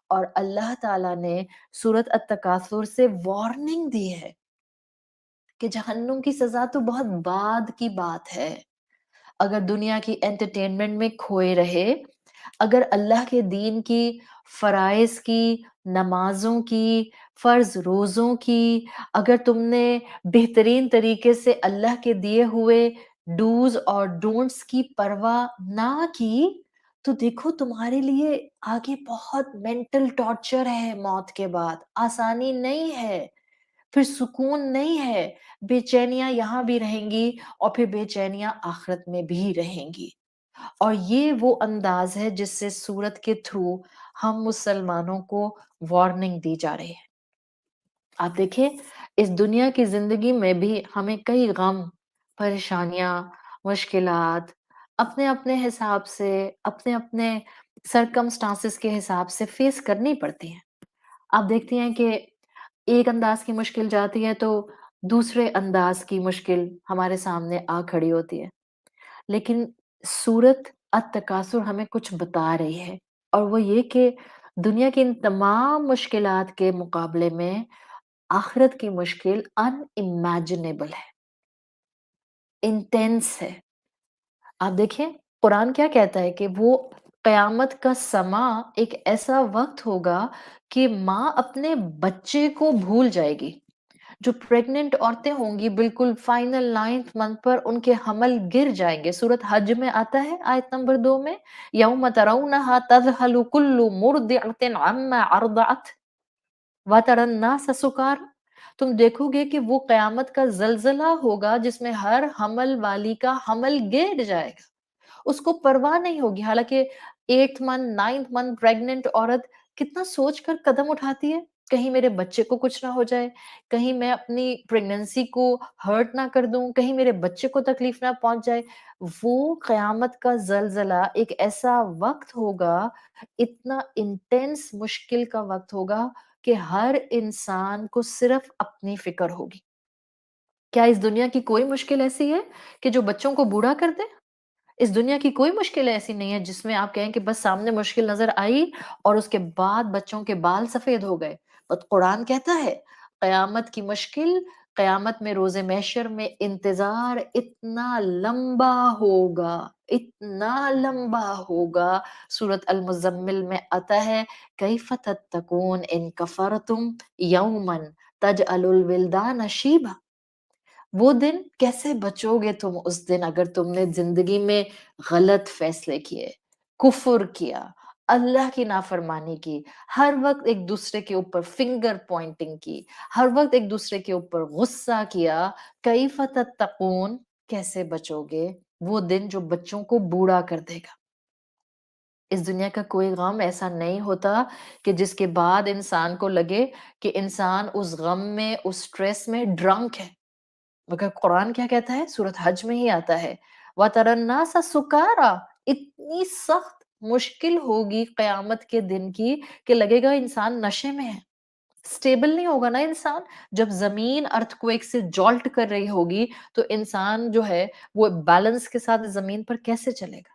اور اللہ تعالیٰ نے سورت التکاثر سے وارننگ دی ہے کہ جہنم کی سزا تو بہت بعد کی بات ہے۔ اگر دنیا کی انٹرٹینمنٹ میں کھوئے رہے، اگر اللہ کے دین کی فرائض کی، نمازوں کی، فرض روزوں کی، اگر تم نے بہترین طریقے سے اللہ کے دیے ہوئے ڈوز اور ڈونٹس کی پرواہ نہ کی، تو دیکھو تمہارے لیے آگے بہت مینٹل ٹارچر ہے، موت کے بعد آسانی نہیں ہے، پھر سکون نہیں ہے، بے چینیاں یہاں بھی رہیں گی اور پھر بے چینیاں آخرت میں بھی رہیں گی۔ اور یہ وہ انداز ہے جس سے سورت کے تھرو ہم مسلمانوں کو وارننگ دی جا رہی ہے۔ آپ دیکھیں اس دنیا کی زندگی میں بھی ہمیں کئی غم، پریشانیاں، مشکلات اپنے اپنے حساب سے، اپنے اپنے سرکمسٹانسز کے حساب سے فیس کرنی پڑتی ہیں۔ آپ دیکھتی ہیں کہ ایک انداز کی مشکل جاتی ہے تو دوسرے انداز کی مشکل ہمارے سامنے آ کھڑی ہوتی ہے، لیکن سورت التکاثر ہمیں کچھ بتا رہی ہے، اور وہ یہ کہ دنیا کی ان تمام مشکلات کے مقابلے میں آخرت کی مشکل unimaginable ہے، انٹینس ہے۔ آپ دیکھیں قرآن کیا کہتا ہے کہ وہ قیامت کا سما ایک ایسا وقت ہوگا کہ ماں اپنے بچے کو بھول جائے گی۔ جو پریگننٹ عورتیں ہوں گی بالکل فائنل 9th منتھ پر ان کے حمل گر جائیں گے۔ سورۃ حج میں آتا ہے آیت نمبر 2 میں یوم ترونہا تذہل کل مرضعۃ عما ارضعت وَتَرَى النَّاسَ سُکارى۔ تم دیکھو گے کہ وہ قیامت کا زلزلہ ہوگا جس میں ہر حمل والی کا حمل گر جائے گا، اس کو پرواہ نہیں ہوگی۔ حالانکہ 8th month 9th month pregnant عورت کتنا سوچ کر قدم اٹھاتی ہے، کہیں میرے بچے کو کچھ نہ ہو جائے، کہیں میں اپنی پریگننسی کو ہرٹ نہ کر دوں، کہیں میرے بچے کو تکلیف نہ پہنچ جائے۔ وہ قیامت کا زلزلہ ایک ایسا وقت ہوگا، اتنا انٹینس مشکل کا وقت ہوگا کہ ہر انسان کو صرف اپنی فکر ہوگی۔ کیا اس دنیا کی کوئی مشکل ایسی ہے کہ جو بچوں کو بوڑھا کر دے؟ اس دنیا کی کوئی مشکل ایسی نہیں ہے جس میں آپ کہیں کہ بس سامنے مشکل نظر آئی اور اس کے بعد بچوں کے بال سفید ہو گئے۔ بس قرآن کہتا ہے قیامت کی مشکل، قیامت میں روز محشر میں انتظار اتنا لمبا ہوگا، اتنا لمبا ہوگا۔ سورۃ المزمل میں آتا ہے کیف تتقون ان کفرتم یوما تجعل الولدان شیبا۔ وہ دن کیسے بچو گے تم اس دن اگر تم نے زندگی میں غلط فیصلے کیے، کفر کیا، اللہ کی نافرمانی کی، ہر وقت ایک دوسرے کے اوپر فنگر پوائنٹنگ کی، ہر وقت ایک دوسرے کے اوپر غصہ کیا۔ کیف تتقون، کیسے بچو گے وہ دن جو بچوں کو بوڑھا کر دے گا۔ اس دنیا کا کوئی غم ایسا نہیں ہوتا کہ جس کے بعد انسان کو لگے کہ انسان اس غم میں اس سٹریس میں ڈرنک ہے، مگر قرآن کیا کہتا ہے سورۃ حج میں ہی آتا ہے وَتَرَى النَّاسَ سُکَارَى۔ اتنی سخت مشکل ہوگی قیامت کے دن کی کہ لگے گا انسان نشے میں ہے، سٹیبل نہیں ہوگا نا انسان۔ جب زمین ارتھ کویک سے جولٹ کر رہی ہوگی تو انسان جو ہے وہ بیلنس کے ساتھ زمین پر کیسے چلے گا؟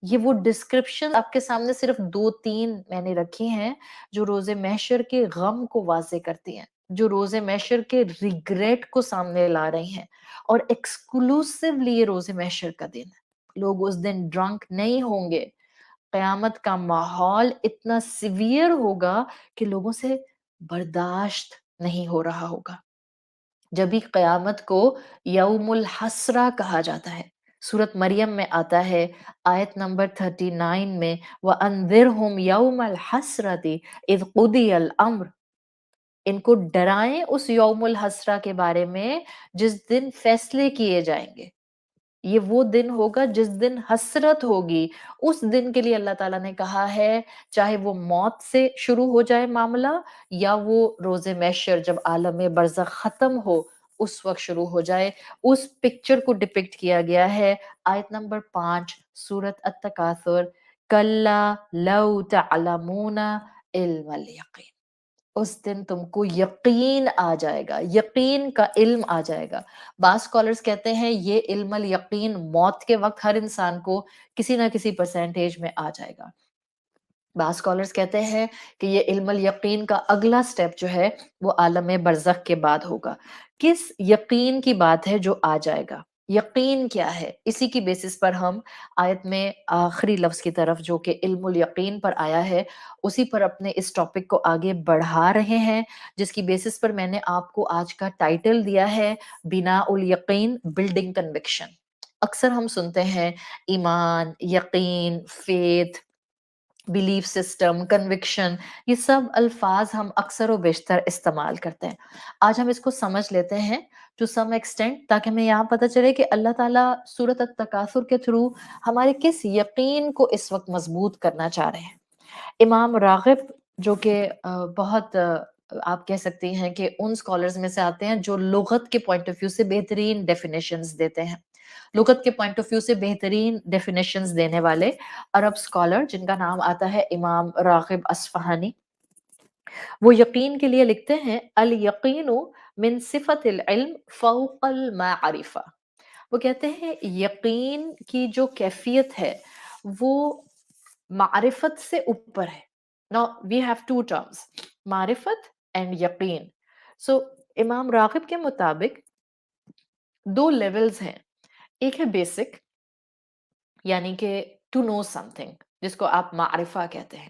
یہ وہ ڈسکرپشن آپ کے سامنے صرف 2-3 میں نے رکھی ہیں جو روز محشر کے غم کو واضح کرتی ہیں، جو روز محشر کے ریگریٹ کو سامنے لا رہی ہیں، اور ایکسکلوسیولی یہ روز محشر کا دن ہے۔ لوگ اس دن ڈرنک نہیں ہوں گے، قیامت کا ماحول اتنا سیویئر ہوگا کہ لوگوں سے برداشت نہیں ہو رہا ہوگا۔ جبھی قیامت کو یوم الحسرہ کہا جاتا ہے۔ سورت مریم میں آتا ہے آیت نمبر 39 میں وَأَنذِرْهُمْ يَوْمَ الْحَسْرَةِ إِذْ قُضِيَ الْأَمْرُ۔ ان کو ڈرائیں اس یوم الحسرہ کے بارے میں جس دن فیصلے کیے جائیں گے۔ یہ وہ دن ہوگا جس دن حسرت ہوگی۔ اس دن کے لیے اللہ تعالیٰ نے کہا ہے چاہے وہ موت سے شروع ہو جائے معاملہ یا وہ روز محشر جب عالم برزخ ختم ہو اس وقت شروع ہو جائے، اس پکچر کو ڈپکٹ کیا گیا ہے آیت نمبر 5 سورت التکاثر کلا لو تعلمون علم الیقین۔ اس دن تم کو یقین آ جائے گا، یقین کا علم آ جائے گا۔ بعض اسکالرز کہتے ہیں یہ علم الیقین موت کے وقت ہر انسان کو کسی نہ کسی پرسنٹیج میں آ جائے گا۔ بعض اسکالرز کہتے ہیں کہ یہ علم الیقین کا اگلا سٹیپ جو ہے وہ عالم برزخ کے بعد ہوگا۔ کس یقین کی بات ہے جو آ جائے گا؟ یقین کیا ہے؟ اسی کی بیسس پر ہم آیت میں آخری لفظ کی طرف جو کہ علم الیقین پر آیا ہے اسی پر اپنے اس ٹاپک کو آگے بڑھا رہے ہیں، جس کی بیسس پر میں نے آپ کو آج کا ٹائٹل دیا ہے بنا الیقین بلڈنگ کنوکشن۔ اکثر ہم سنتے ہیں ایمان، یقین، فیتھ، بلیف سسٹم، کنوکشن، یہ سب الفاظ ہم اکثر و بیشتر استعمال کرتے ہیں۔ آج ہم اس کو سمجھ لیتے ہیں ٹو سم ایکسٹینٹ تاکہ ہمیں یہاں پتہ چلے کہ اللہ تعالیٰ سورۃ التکاثر کے تھرو ہمارے کس یقین کو اس وقت مضبوط کرنا چاہ رہے ہیں۔ امام راغب جو کہ بہت آپ کہہ سکتی ہیں کہ ان اسکالرز میں سے آتے ہیں جو لغت کے پوائنٹ آف ویو سے بہترین ڈیفینیشنز دیتے ہیں، لغت کے پوائنٹ آف ویو سے بہترین ڈیفینیشنز دینے والے عرب اسکالر جن کا نام آتا ہے امام راغب اصفہانی، وہ یقین کے لیے لکھتے ہیں الیقین من صفت العلم فوق المعرفہ۔ وہ کہتے ہیں یقین کی جو کیفیت ہے وہ معرفت سے اوپر ہے. Now we have two terms, معرفت and یقین. So امام راغب کے مطابق دو لیولز ہیں. ایک ہے بیسک، یعنی کہ ٹو نو سم تھنگ، جس کو آپ معرفہ کہتے ہیں،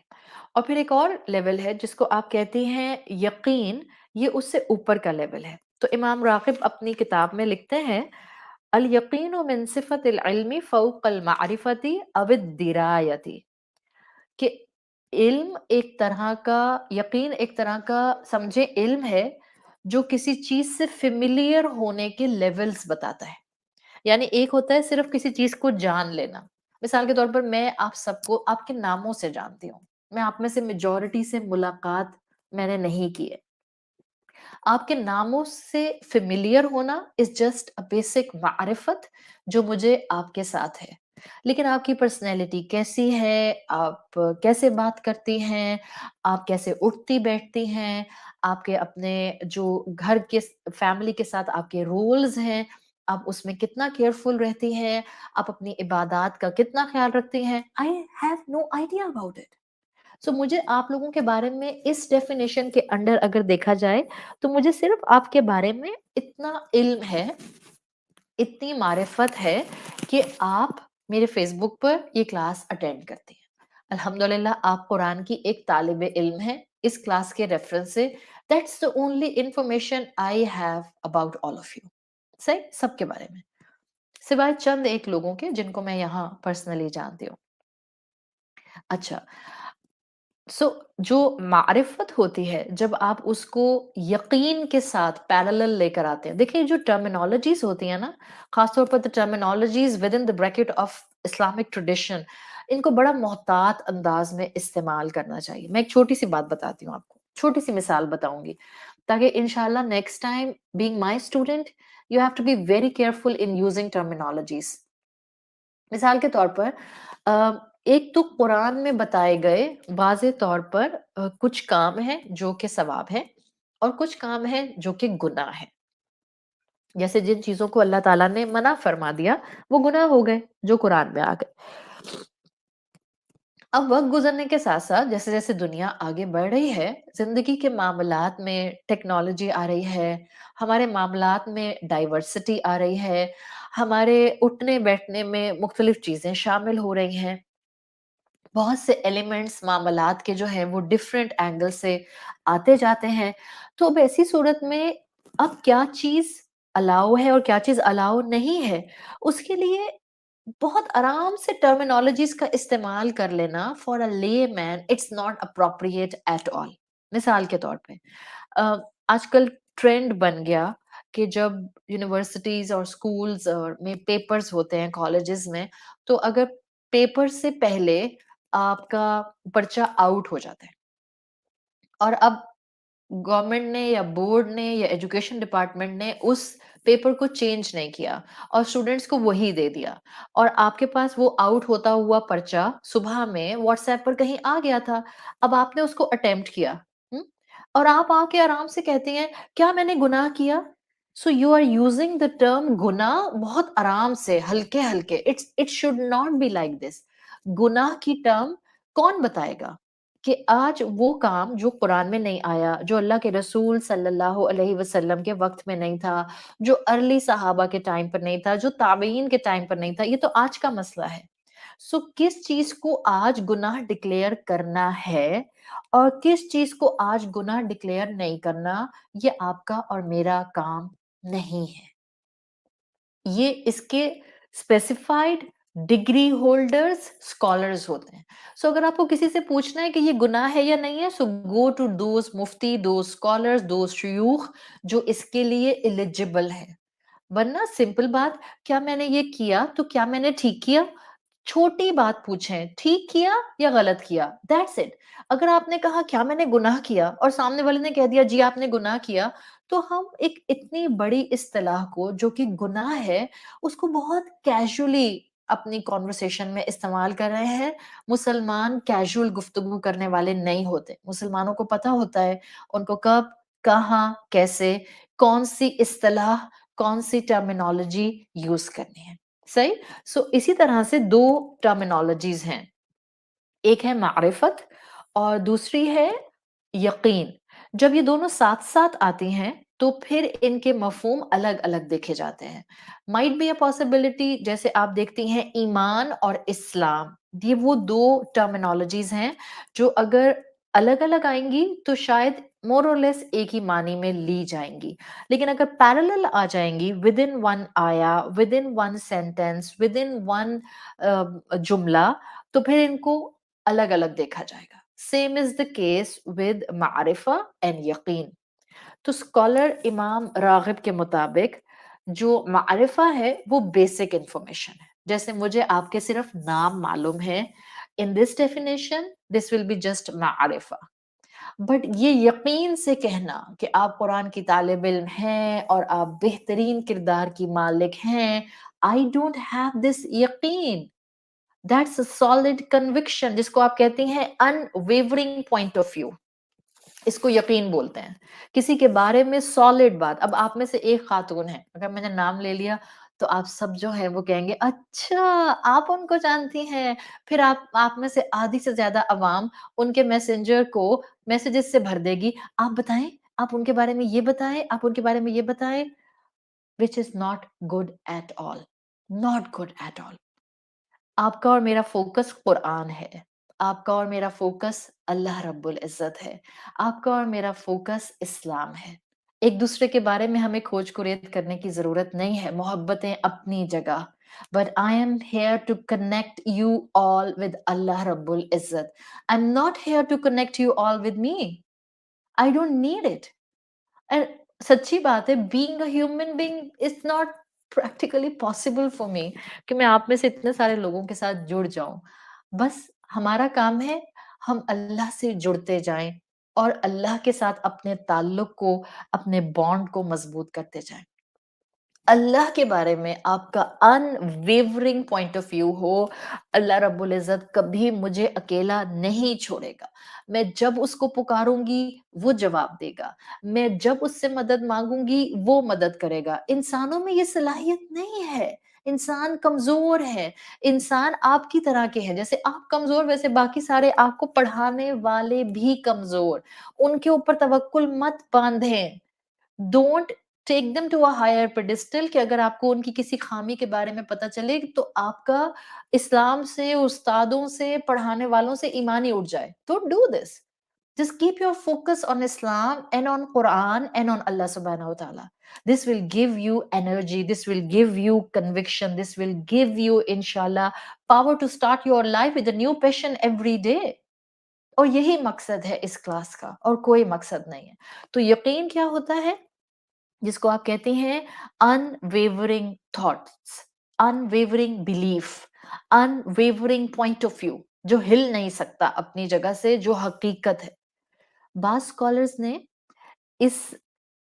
اور پھر ایک اور لیول ہے جس کو آپ کہتے ہیں یقین. یہ اس سے اوپر کا لیول ہے. تو امام راغب اپنی کتاب میں لکھتے ہیں الیقین من صفت العلم فوق المعرفت او الدرایتی، کہ علم ایک طرح کا، یقین ایک طرح کا سمجھے علم ہے جو کسی چیز سے فیملیئر ہونے کے لیولز بتاتا ہے. یعنی ایک ہوتا ہے صرف کسی چیز کو جان لینا. مثال کے طور پر میں آپ سب کو آپ کے ناموں سے جانتی ہوں، میں آپ میں سے میجورٹی سے ملاقات میں نے نہیں کی ہے. آپ کے ناموں سے فیملیئر ہونا از جسٹ اے بیسک معرفت جو مجھے آپ کے ساتھ ہے. لیکن آپ کی پرسنالٹی کیسی ہے، آپ کیسے بات کرتی ہیں، آپ کیسے اٹھتی بیٹھتی ہیں، آپ کے اپنے جو گھر کے فیملی کے ساتھ آپ کے رولز ہیں، آپ اس میں کتنا کیئرفل رہتی ہیں، آپ اپنی عبادات کا کتنا خیال رکھتی ہیں. I have no idea about it. سو مجھے آپ لوگوں کے بارے میں اس ڈیفینیشن کے انڈر اگر دیکھا جائے تو مجھے صرف آپ کے بارے میں اتنا علم ہے، اتنی معرفت ہے کہ آپ میرے فیس بک پر یہ کلاس اٹینڈ کرتی ہیں. الحمدللہ آپ قرآن کی ایک طالب علم ہیں اس کلاس کے ریفرنس سے. That's the only information I have about all of you. صحیح، سب کے بارے میں سوائے چند ایک لوگوں کے جن کو میں یہاں پرسنلی جانتی ہوں. اچھا، سو جو معرفت ہوتی ہے جب آپ اس کو یقین کے ساتھ پیرالل لے کر آتے ہیں. دیکھیں جو ٹرمینالوجیز ہوتی ہیں نا، خاص طور پر terminologies within the bracket of Islamic tradition, ان کو بڑا محتاط انداز میں استعمال کرنا چاہیے. میں ایک چھوٹی سی بات بتاتی ہوں آپ کو، چھوٹی سی مثال بتاؤں گی تاکہ انشاءاللہ next time being my student you have to be very careful in using terminologies. مثال کے طور پر ایک تو قرآن میں بتائے گئے واضح طور پر کچھ کام ہیں جو کہ ثواب ہے اور کچھ کام ہیں جو کہ گناہ ہے. جیسے جن چیزوں کو اللہ تعالیٰ نے منع فرما دیا وہ گناہ ہو گئے جو قرآن میں آ گئے. اب وقت گزرنے کے ساتھ ساتھ جیسے جیسے دنیا آگے بڑھ رہی ہے، زندگی کے معاملات میں ٹیکنالوجی آ رہی ہے، ہمارے معاملات میں ڈائیورسٹی آ رہی ہے، ہمارے اٹھنے بیٹھنے میں مختلف چیزیں شامل ہو رہی ہیں، بہت سے ایلیمنٹس معاملات کے جو ہیں وہ ڈفرینٹ اینگل سے آتے جاتے ہیں. تو اب ایسی صورت میں اب کیا چیز الاؤ ہے اور کیا چیز الاؤ نہیں ہے، اس کے لیے بہت آرام سے ٹرمینالوجیز کا استعمال کر لینا for a layman it's not appropriate at all. مثال کے طور پہ آج کل ٹرینڈ بن گیا کہ جب یونیورسٹیز اور اسکولز میں پیپرز ہوتے ہیں کالجز میں، تو اگر پیپر سے پہلے آپ کا پرچہ آؤٹ ہو جاتا ہے اور اب گورنمنٹ نے یا بورڈ نے یا ایجوکیشن ڈپارٹمنٹ نے اس پیپر کو چینج نہیں کیا اور اسٹوڈینٹس کو وہی دے دیا، اور آپ کے پاس وہ آؤٹ ہوتا ہوا پرچہ صبح میں واٹس ایپ پر کہیں آ گیا تھا. اب آپ نے اس کو اٹیمپٹ کیا، اور آپ آ کے آرام سے کہتے ہیں کیا میں نے گناہ کیا. So you are using the term گناہ بہت آرام سے، ہلکے ہلکے. It should not be like this. گناہ کی ٹرم کون بتائے گا کہ آج وہ کام جو قرآن میں نہیں آیا، جو اللہ کے رسول صلی اللہ علیہ وسلم کے وقت میں نہیں تھا، جو ارلی صحابہ کے ٹائم پر نہیں تھا، جو تابعین کے ٹائم پر نہیں تھا، یہ تو آج کا مسئلہ ہے. سو کس چیز کو آج گناہ ڈکلیئر کرنا ہے اور کس چیز کو آج گناہ ڈکلیئر نہیں کرنا، یہ آپ کا اور میرا کام نہیں ہے. یہ اس کے اسپیسیفائڈ ڈگری ہولڈرز اسکالرز ہوتے ہیں. سو اگر آپ کو کسی سے پوچھنا ہے کہ یہ گناہ ہے یا نہیں ہے، سو گو ٹو دوز مفتی، دوز اسکالرز، دوز شیوخ جو اس کے لیے ایلیجیبل ہے. ورنہ سمپل بات، کیا میں نے یہ کیا تو کیا میں نے ٹھیک کیا؟ چھوٹی بات پوچھیں، ٹھیک کیا یا غلط کیا، دیٹس اٹ. اگر آپ نے کہا کیا میں نے گناہ کیا اور سامنے والے نے کہہ دیا جی آپ نے گناہ کیا، تو ہم ایک اتنی بڑی اصطلاح کو جو کہ گناہ ہے اس کو بہت کیجولی اپنی کانورسیشن میں استعمال کر رہے ہیں. مسلمان کیجول گفتگو کرنے والے نہیں ہوتے. مسلمانوں کو پتا ہوتا ہے ان کو کب، کہاں، کیسے، کون سی اصطلاح، کون سی ٹرمینالوجی یوز کرنی ہے. صحیح. سو اسی طرح سے دو ٹرمینالوجیز ہیں. ایک ہے معرفت اور دوسری ہے یقین. جب یہ دونوں ساتھ ساتھ آتی ہیں تو پھر ان کے مفہوم الگ الگ دیکھے جاتے ہیں. مائٹ بی اے پاسبلٹی جیسے آپ دیکھتی ہیں ایمان اور اسلام، یہ وہ دو ٹرمینالوجیز ہیں جو اگر الگ الگ آئیں گی تو شاید مور اور لیس ایک ہی معنی میں لی جائیں گی، لیکن اگر پیرالل آ جائیں گی ود ان ون آیا، within one sentence, within one جملہ، تو پھر ان کو الگ الگ دیکھا جائے گا. Same as the case with معرفہ اینڈ یقین. تو اسکالر امام راغب کے مطابق جو معرفہ ہے وہ بیسک انفارمیشن ہے. جیسے مجھے آپ کے صرف نام معلوم ہے، in this definition this will be just معرفہ. بٹ یہ یقین سے کہنا کہ آپ قرآن کی طالب علم ہیں اور آپ بہترین کردار کی مالک ہیں، I don't have this یقین. That's a solid conviction جس کو آپ کہتی ہیں unwavering point of view. اس کو یقین بولتے ہیں. کسی کے بارے میں سالڈ بات. اب آپ میں سے ایک خاتون ہے، اگر میں نے نام لے لیا تو آپ سب جو ہے وہ کہیں گے اچھا آپ ان کو جانتی ہیں. پھر آپ میں سے آدھی سے زیادہ عوام ان کے میسنجر کو میسجز سے بھر دے گی، آپ بتائیں، آپ ان کے بارے میں یہ بتائیں، آپ ان کے بارے میں یہ بتائیں. which is not good at all. Not good at all. آپ کا اور میرا فوکس قرآن ہے، آپ کا اور میرا فوکس اللہ رب العزت ہے، آپ کا اور میرا فوکس اسلام ہے. ایک دوسرے کے بارے میں ہمیں کھوج کریت کرنے کی ضرورت نہیں ہے. محبتیں اپنی جگہ. But I am here to connect you all with Allah رب العزت. I'm not here to connect you all with me. I don't need it. And سچی بات ہے being a human being is not practically possible for me کہ میں آپ میں سے اتنے سارے لوگوں کے ساتھ جڑ جاؤں. بس ہمارا کام ہے ہم اللہ سے جڑتے جائیں اور اللہ کے ساتھ اپنے تعلق کو، اپنے بانڈ کو مضبوط کرتے جائیں. اللہ کے بارے میں آپ کا unwavering point of view ہو، اللہ رب العزت کبھی مجھے اکیلا نہیں چھوڑے گا. میں جب اس کو پکاروں گی وہ جواب دے گا، میں جب اس سے مدد مانگوں گی وہ مدد کرے گا. انسانوں میں یہ صلاحیت نہیں ہے. انسان کمزور ہے. انسان آپ کی طرح کے ہیں. جیسے آپ کمزور ویسے باقی سارے آپ کو پڑھانے والے بھی کمزور. ان کے اوپر توکل مت باندھیں. Don't take them to a higher pedestal کہ اگر آپ کو ان کی کسی خامی کے بارے میں پتا چلے تو آپ کا اسلام سے، استادوں سے، پڑھانے والوں سے ایمان ہی اٹھ جائے. Don't do this. Just keep your focus on Islam and on Quran and on Allah سبحانہ و تعالیٰ. This will give you energy, this will give you conviction, this will give you inshallah power to start your life with a new passion every day. اور یہی مقصد ہے اس class کا اور کوئی مقصد نہیں ہے. تو یقین کیا ہوتا ہے؟ جس کو آپ کہتے ہیں unwavering thoughts, unwavering belief, unwavering point of view جو ہل نہیں سکتا اپنی جگہ سے، جو حقیقت ہے. بعض اسکالرز نے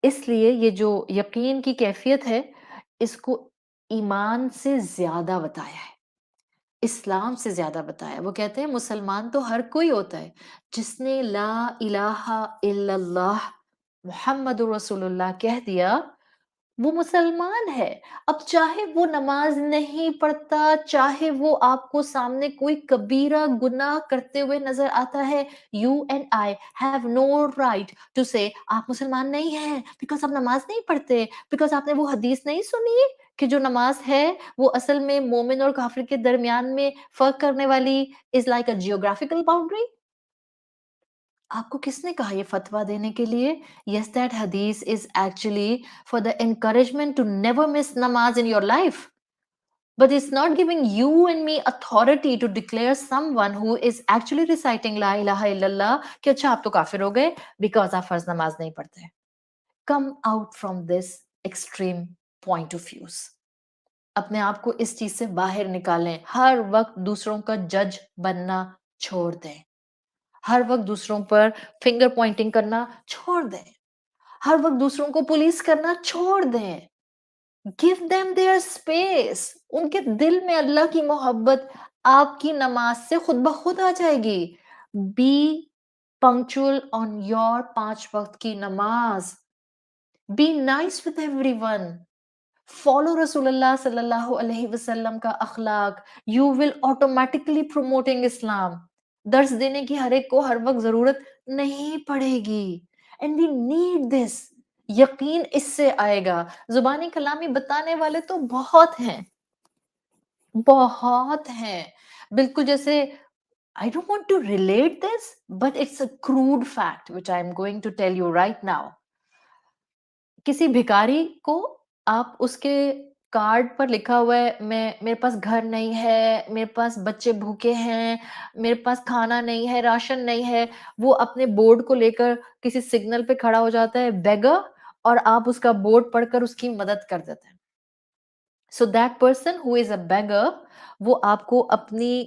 اس لیے یہ جو یقین کی کیفیت ہے اس کو ایمان سے زیادہ بتایا ہے، اسلام سے زیادہ بتایا. وہ کہتے ہیں مسلمان تو ہر کوئی ہوتا ہے جس نے لا الہ الا اللہ محمد رسول اللہ کہہ دیا وہ مسلمان ہے. اب چاہے وہ نماز نہیں پڑھتا، چاہے وہ آپ کو سامنے کوئی کبیرہ گناہ کرتے ہوئے نظر آتا ہے، you and I have no right to say آپ مسلمان نہیں ہیں بیکاز آپ نماز نہیں پڑھتے، بیکاز آپ نے وہ حدیث نہیں سنی کہ جو نماز ہے وہ اصل میں مومن اور کافر کے درمیان میں فرق کرنے والی is like a geographical boundary. آپ کو کس نے کہا یہ فتویٰ دینے کے لیے؟ Yes, that hadith is actually for the encouragement to never miss namaz in your life. But it's not giving you and me authority to declare someone who is actually reciting La ilaha illallah کہ اچھا آپ تو کافر ہو گئے because آپ فرض نماز نہیں پڑھتے. Come out from this extreme point of views. اپنے آپ کو اس چیز سے باہر نکالیں. ہر وقت دوسروں کا جج بننا چھوڑ دیں. ہر وقت دوسروں پر فنگر پوائنٹنگ کرنا چھوڑ دیں. ہر وقت دوسروں کو پولیس کرنا چھوڑ دیں. Give them their space. ان کے دل میں اللہ کی محبت آپ کی نماز سے خود بخود آ جائے گی. Be punctual on your 5 وقت کی نماز. Be nice with everyone. Follow رسول اللہ صلی اللہ علیہ وسلم کا اخلاق. You will automatically promoting Islam. درس دینے کی ہر ایک کو ہر وقت ضرورت نہیں پڑے گی. And we need this. یقین اس سے آئے گا. زبانی کلامی بتانے والے تو بہت ہیں، بہت ہیں. بالکل جیسے I don't want to relate this, but it's a crude fact which I'm going to tell you right now. کسی بھکاری کو آپ اس کے کارڈ پر لکھا ہوا ہے میں میرے پاس گھر نہیں ہے، میرے پاس بچے بھوکے ہیں، میرے پاس کھانا نہیں ہے، راشن نہیں ہے، وہ اپنے بورڈ کو لے کر کسی سگنل پہ کھڑا ہو جاتا ہے بیگر، اور آپ اس کا بورڈ پڑھ کر اس کی مدد کر دیتے ہیں. So that person who is a beggar, وہ آپ کو اپنی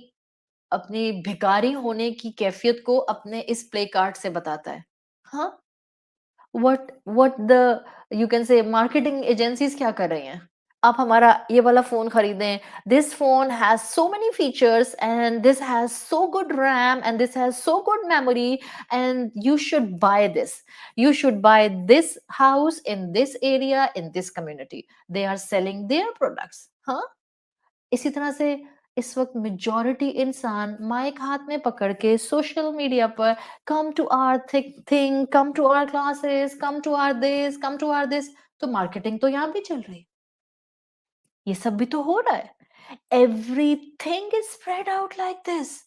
اپنی بھکاری ہونے کی کیفیت کو اپنے اس پلے کارڈ سے بتاتا ہے. ہاں، what the you can say marketing agencies کیا کر رہی ہیں؟ آپ ہمارا یہ والا فون خریدیں. This phone has so many features and this has so good RAM and this has so good memory and you should buy this. You should buy this house in this area in this community. They are selling their products. ہاں، اسی طرح سے اس وقت majority انسان mic ہاتھ میں پکڑ کے سوشل میڈیا پر come to our thing, come to our classes, come to our this, come to our this. تو مارکیٹنگ تو یہاں بھی چل رہی ہے، یہ سب بھی تو ہو رہا ہے. Every thing is spread out like this.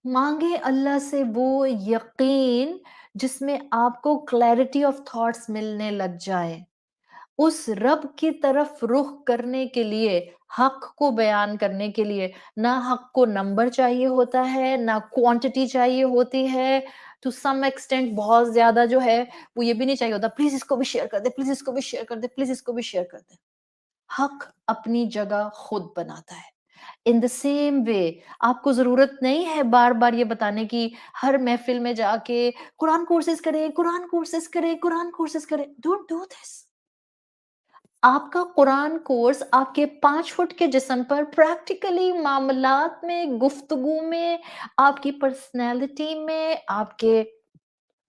مانگے اللہ سے وہ یقین جس میں آپ کو کلیئرٹی آف تھاٹس ملنے لگ جائے. اس رب کی طرف رخ کرنے کے لیے، حق کو بیان کرنے کے لیے نہ حق کو نمبر چاہیے ہوتا ہے، نہ کوانٹٹی چاہیے ہوتی ہے. ٹو سم ایکسٹینٹ بہت زیادہ جو ہے وہ یہ بھی نہیں چاہیے ہوتا پلیز اس کو بھی شیئر کر دے، پلیز اس کو بھی شیئر کر دے، پلیز اس کو بھی شیئر کر دے. حق اپنی جگہ خود بناتا ہے. ان دا سیم وے آپ کو ضرورت نہیں ہے بار بار یہ بتانے کی ہر محفل میں جا کے قرآن کورسز کریں، قرآن کورسز کریں، قرآن کورسز کریں. ڈونٹ ڈو دس. آپ کا قرآن کورس آپ کے 5 فٹ کے جسم پر پریکٹیکلی معاملات میں، گفتگو میں، آپ کی پرسنالٹی میں، آپ کے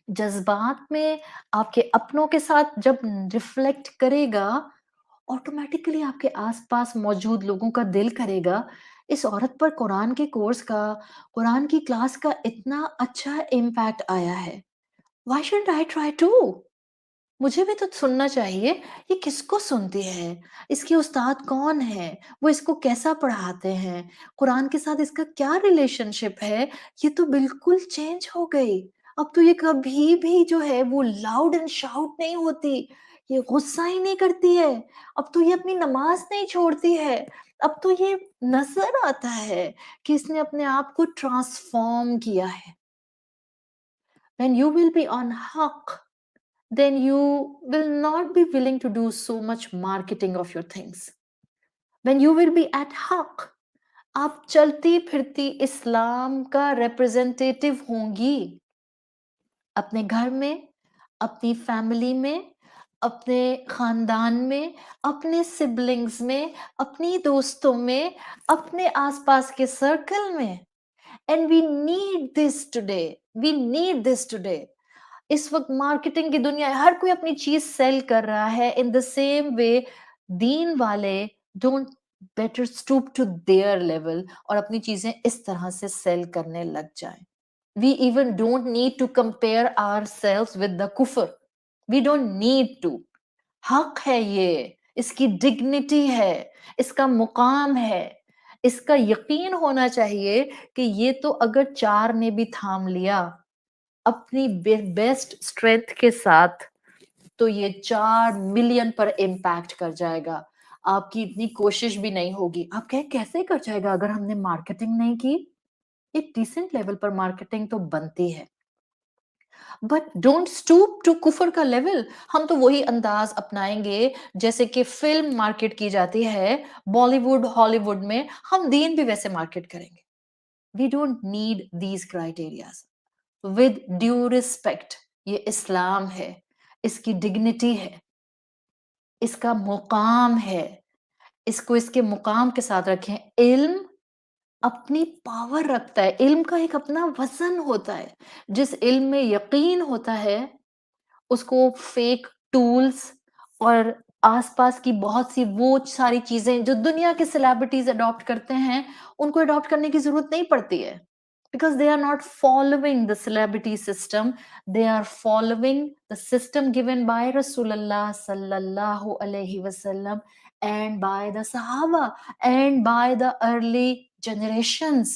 جذبات میں، آپ کے اپنوں کے ساتھ جب ریفلیکٹ کرے گا، آٹومیٹیکلی آپ کے آس پاس موجود لوگوں کا دل کرے گا اس عورت پر قرآن کے کورس کا، قرآن کی کلاس کا اتنا اچھا امپیکٹ آیا ہے. Why shouldn't I try too? مجھے بھی تو سننا چاہیے. یہ کس کو سنتی ہے؟ اس کے استاد کون ہے؟ وہ اس کو کیسا پڑھاتے ہیں؟ قرآن کے ساتھ اس کا کیا ریلیشن شپ ہے؟ یہ تو بالکل چینج ہو گئی. اب تو یہ کبھی بھی جو ہے وہ لاؤڈ اینڈ شاؤٹ نہیں ہوتی، یہ غصہ ہی نہیں کرتی ہے. اب تو یہ اپنی نماز نہیں چھوڑتی ہے. اب تو یہ نظر آتا ہے کہ اس نے اپنے آپ کو ٹرانسفارم کیا ہے. When you will be on حق, then you will not be willing to do so much marketing of your things. When you will be at حق, آپ چلتی پھرتی اسلام کا ریپرزینٹیٹیو ہوں گی. اپنے گھر میں، اپنی فیملی میں، اپنے خاندان میں، اپنے سبلنگز میں، اپنی دوستوں میں، اپنے آس پاس کے سرکل میں. And we need this today. We need this today. اس وقت مارکیٹنگ کی دنیا ہے، ہر کوئی اپنی چیز سیل کر رہا ہے. ان دا سیم وے دین والے don't better stoop to their level اور اپنی چیزیں اس طرح سے سیل کرنے لگ جائیں. We even don't need to compare ourselves with the کفر. We don't need to. حق ہے یہ، اس کی ڈگنیٹی ہے، اس کا مقام ہے. اس کا یقین ہونا چاہیے کہ یہ تو اگر 4 نے بھی تھام لیا اپنی بیسٹ اسٹرینتھ کے ساتھ تو یہ 4 ملین پر امپیکٹ کر جائے گا. آپ کی اتنی کوشش بھی نہیں ہوگی. آپ کیسے کر جائے گا اگر ہم نے مارکیٹنگ نہیں کی؟ ایک ڈیسنٹ لیول پر مارکیٹنگ تو بنتی ہے، بٹ ڈونٹ اسٹوپ ٹو کفر کا لیول. ہم تو وہی انداز اپنائیں گے جیسے کہ فلم مارکیٹ کی جاتی ہے بالی ووڈ ہالی ووڈ میں، ہم دین بھی ویسے مارکیٹ کریں گے. We don't need these criterias. With due respect, یہ اسلام ہے، اس کی ڈگنیٹی ہے، اس کا مقام ہے. اس کو اس کے مقام کے ساتھ رکھیں. علم اپنی پاور رکھتا ہے، علم کا ایک اپنا وزن ہوتا ہے. جس علم میں یقین ہوتا ہے اس کو فیک ٹولز اور آس پاس کی بہت سی وہ ساری چیزیں جو دنیا کے سیلیبریٹیز اڈاپٹ کرتے ہیں ان کو اڈاپٹ کرنے کی ضرورت نہیں پڑتی ہے. because they are not following the celebrity system. They are following the system given by Rasulullah sallallahu alaihi wasallam and by the Sahaba and by the early generations.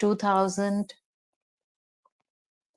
2000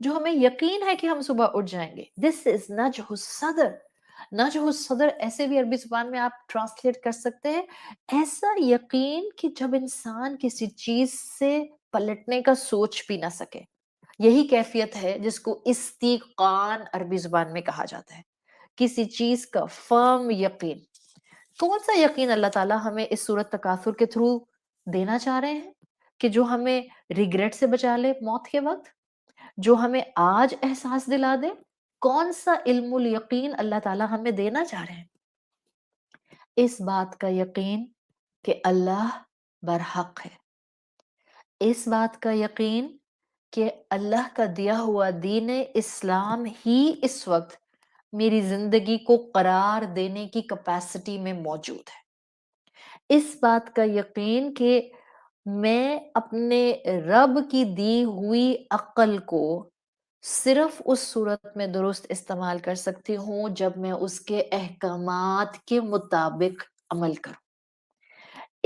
جو ہمیں یقین ہے کہ ہم صبح اٹھ جائیں گے. دس از نجح الصدر. نجح الصدر ایسے بھی عربی زبان میں آپ ٹرانسلیٹ کر سکتے ہیں ایسا یقین کہ جب انسان کسی چیز سے پلٹنے کا سوچ بھی نہ سکے. یہی کیفیت ہے جس کو استیقان عربی زبان میں کہا جاتا ہے. کسی چیز کا فرم یقین. کون سا یقین اللہ تعالیٰ ہمیں اس سورت تکاثر کے تھرو دینا چاہ رہے ہیں کہ جو ہمیں ریگریٹ سے بچا لے موت کے وقت, جو ہمیں آج احساس دلا دے؟ کون سا علم الیقین اللہ تعالیٰ ہمیں دینا چاہ رہے ہیں؟ اس بات کا یقین کہ اللہ برحق ہے. اس بات کا یقین کہ اللہ کا دیا ہوا دین اسلام ہی اس وقت میری زندگی کو قرار دینے کی کیپیسٹی میں موجود ہے. اس بات کا یقین کہ میں اپنے رب کی دی ہوئی عقل کو صرف اس صورت میں درست استعمال کر سکتی ہوں جب میں اس کے احکامات کے مطابق عمل کروں.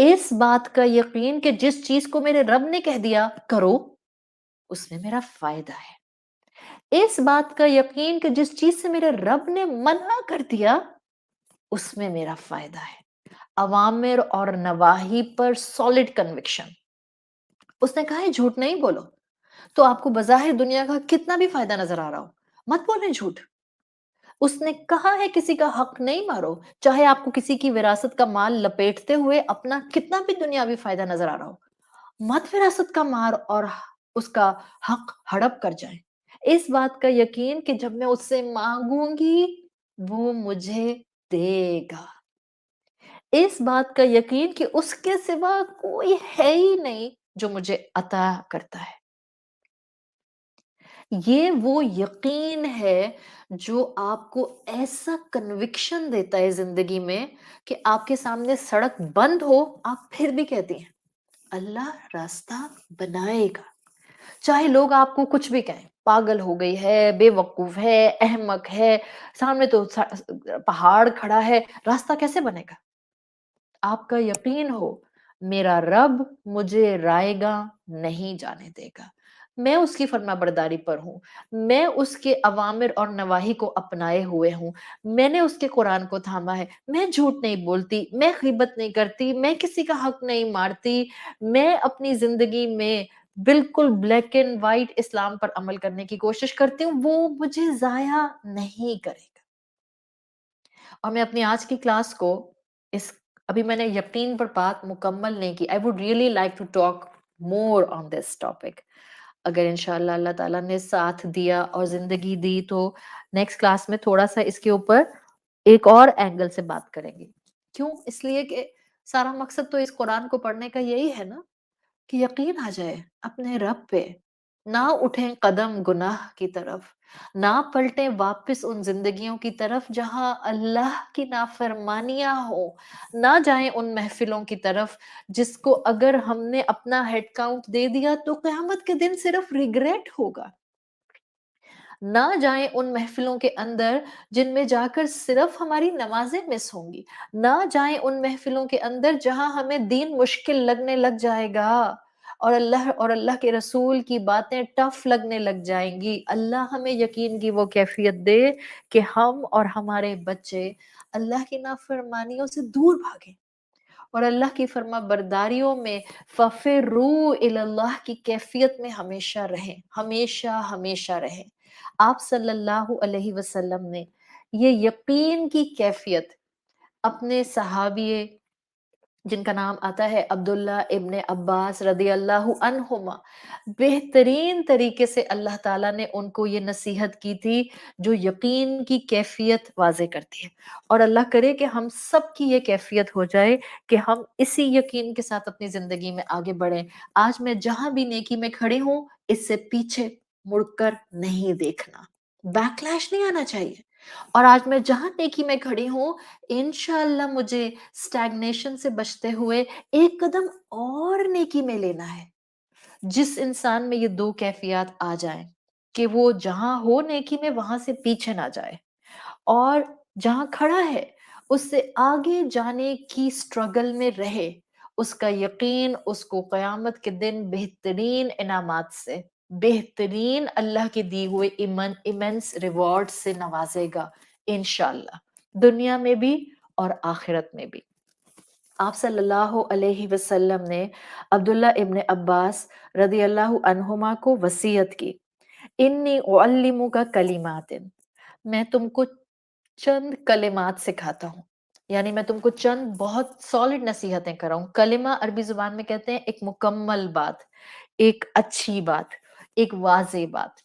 اس بات کا یقین کہ جس چیز کو میرے رب نے کہہ دیا کرو اس میں میرا فائدہ ہے. اس بات کا یقین کہ جس چیز سے میرے رب نے منع کر دیا اس میں میرا فائدہ ہے. اوامر اور نواہی پر سالڈ کنوکشن. اس نے کہا ہے جھوٹ نہیں بولو, تو آپ کو بظاہر دنیا کا کتنا بھی فائدہ نظر آ رہا ہو مت بولیں جھوٹ. اس نے کہا ہے کسی کا حق نہیں مارو, چاہے آپ کو کسی کی وراثت کا مال لپیٹتے ہوئے اپنا کتنا بھی دنیاوی فائدہ نظر آ رہا ہو, مت وراثت کا مار اور اس کا حق ہڑپ کر جائیں. اس بات کا یقین کہ جب میں اس سے مانگوں گی وہ مجھے دے گا. اس بات کا یقین کہ اس کے سوا کوئی ہے ہی نہیں جو مجھے عطا کرتا ہے. یہ وہ یقین ہے جو آپ کو ایسا کنوکشن دیتا ہے زندگی میں کہ آپ کے سامنے سڑک بند ہو آپ پھر بھی کہتی ہیں اللہ راستہ بنائے گا. چاہے لوگ آپ کو کچھ بھی کہیں, پاگل ہو گئی ہے, بے وقوف ہے, احمق ہے, سامنے تو پہاڑ کھڑا ہے, راستہ کیسے بنے گا؟ آپ کا یقین ہو میرا رب مجھے رائے گا نہیں جانے دے گا, میں اس کی فرما برداری پر ہوں, میں اس کے اوامر اور نواہی کو اپنائے ہوئے ہوں, میں نے اس کے قرآن کو تھاما ہے, میں جھوٹ نہیں بولتی, میں غیبت نہیں کرتی, میں کسی کا حق نہیں مارتی, میں اپنی زندگی میں بالکل بلیک اینڈ وائٹ اسلام پر عمل کرنے کی کوشش کرتی ہوں, وہ مجھے ضائع نہیں کرے گا. اور میں اپنی آج کی کلاس کو اس ابھی میں نے یقین پر بات مکمل نہیں کی. I would really like to talk more on this topic. اگر انشاءاللہ اللہ تعالیٰ نے ساتھ دیا اور زندگی دی تو نیکسٹ کلاس میں تھوڑا سا اس کے اوپر ایک اور اینگل سے بات کریں گے. کیوں؟ اس لیے کہ سارا مقصد تو اس قرآن کو پڑھنے کا یہی ہے نا کہ یقین آ جائے اپنے رب پہ, نہ اٹھیں قدم گناہ کی طرف, نہ پلٹیں واپس ان زندگیوں کی طرف جہاں اللہ کی نافرمانیاں ہو, نہ جائیں ان محفلوں کی طرف جس کو اگر ہم نے اپنا ہیڈ کاؤنٹ دے دیا تو قیامت کے دن صرف ریگریٹ ہوگا, نہ جائیں ان محفلوں کے اندر جن میں جا کر صرف ہماری نمازیں مس ہوں گی, نہ جائیں ان محفلوں کے اندر جہاں ہمیں دین مشکل لگنے لگ جائے گا اور اللہ کے رسول کی باتیں ٹف لگنے لگ جائیں گی. اللہ ہمیں یقین کی وہ کیفیت دے کہ ہم اور ہمارے بچے اللہ کی نافرمانیوں سے دور بھاگیں اور اللہ کی فرما برداریوں میں فَفِرُّوا إِلَى اللَّهِ کی کیفیت میں ہمیشہ رہیں, ہمیشہ ہمیشہ رہیں. آپ صلی اللہ علیہ وسلم نے یہ یقین کی کیفیت اپنے صحابی جن کا نام آتا ہے عبداللہ ابن عباس رضی اللہ عنہما, بہترین طریقے سے اللہ تعالیٰ نے ان کو یہ نصیحت کی تھی جو یقین کی کیفیت واضح کرتی ہے. اور اللہ کرے کہ ہم سب کی یہ کیفیت ہو جائے کہ ہم اسی یقین کے ساتھ اپنی زندگی میں آگے بڑھیں. آج میں جہاں بھی نیکی میں کھڑی ہوں اس سے پیچھے مڑ کر نہیں دیکھنا, بیکلیش نہیں آنا چاہیے. اور آج میں جہاں نیکی میں کھڑی ہوں انشاءاللہ مجھے سٹیگنیشن سے بچتے ہوئے ایک قدم اور نیکی میں لینا ہے. جس انسان میں یہ دو کیفیات آ جائیں کہ وہ جہاں ہو نیکی میں وہاں سے پیچھے نہ جائے اور جہاں کھڑا ہے اس سے آگے جانے کی سٹرگل میں رہے, اس کا یقین اس کو قیامت کے دن بہترین انعامات سے بہترین اللہ کے دی ہوئے ایمنس ریوارڈ سے نوازے گا انشاءاللہ، دنیا میں بھی اور آخرت میں بھی۔ آپ صلی اللہ علیہ وسلم نے عبداللہ ابن عباس رضی اللہ عنہما کو وصیت کی، انی اعلمک کلمات، میں تم کو چند کلمات سکھاتا ہوں، یعنی میں تم کو چند بہت سالڈ نصیحتیں کر رہا ہوں۔ کلمہ عربی زبان میں کہتے ہیں ایک مکمل بات، ایک اچھی بات، ایک واضح بات۔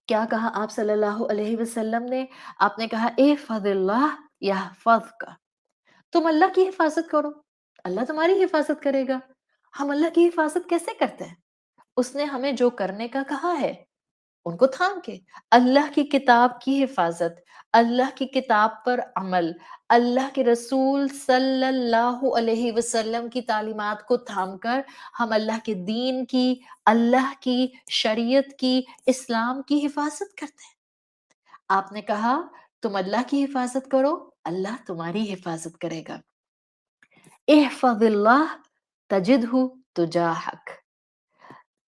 کیا کہا آپ صلی اللہ علیہ وسلم نے؟ آپ نے کہا احفظ اللہ یحفظک، تم اللہ کی حفاظت کرو، اللہ تمہاری حفاظت کرے گا۔ ہم اللہ کی حفاظت کیسے کرتے ہیں؟ اس نے ہمیں جو کرنے کا کہا ہے ان کو تھام کے، اللہ کی کتاب کی حفاظت، اللہ کی کتاب پر عمل، اللہ کے رسول صلی اللہ علیہ وسلم کی تعلیمات کو تھام کر ہم اللہ کے دین کی، اللہ کی شریعت کی، اسلام کی حفاظت کرتے ہیں۔ آپ نے کہا تم اللہ کی حفاظت کرو، اللہ تمہاری حفاظت کرے گا۔ احفظ اللہ تجدہ تجاہک،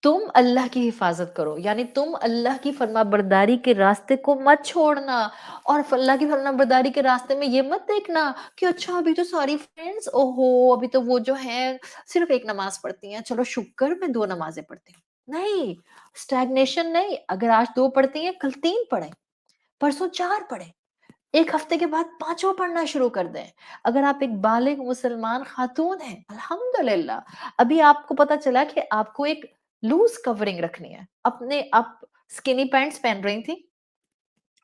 تم اللہ کی حفاظت کرو، یعنی تم اللہ کی فرما برداری کے راستے کو مت چھوڑنا، اور اللہ کی فرما برداری کے راستے میں یہ مت دیکھنا کہ اچھا ابھی تو ساری فرینڈز اوہو ابھی تو وہ جو ہیں صرف ایک نماز پڑھتی ہیں، چلو شکر میں 2 نمازیں پڑھتی ہوں۔ نہیں، اسٹیگنیشن نہیں، اگر آج 2 پڑھتی ہیں کل 3 پڑھیں، پرسوں 4 پڑھیں، ایک ہفتے کے بعد 5 پڑھنا شروع کر دیں۔ اگر آپ ایک بالغ مسلمان خاتون ہیں، الحمدللہ، ابھی آپ کو پتا چلا کہ آپ کو ایک لوز کورنگ رکھنی ہے، اپنے آپ سکنی پینٹس پہن رہی تھی،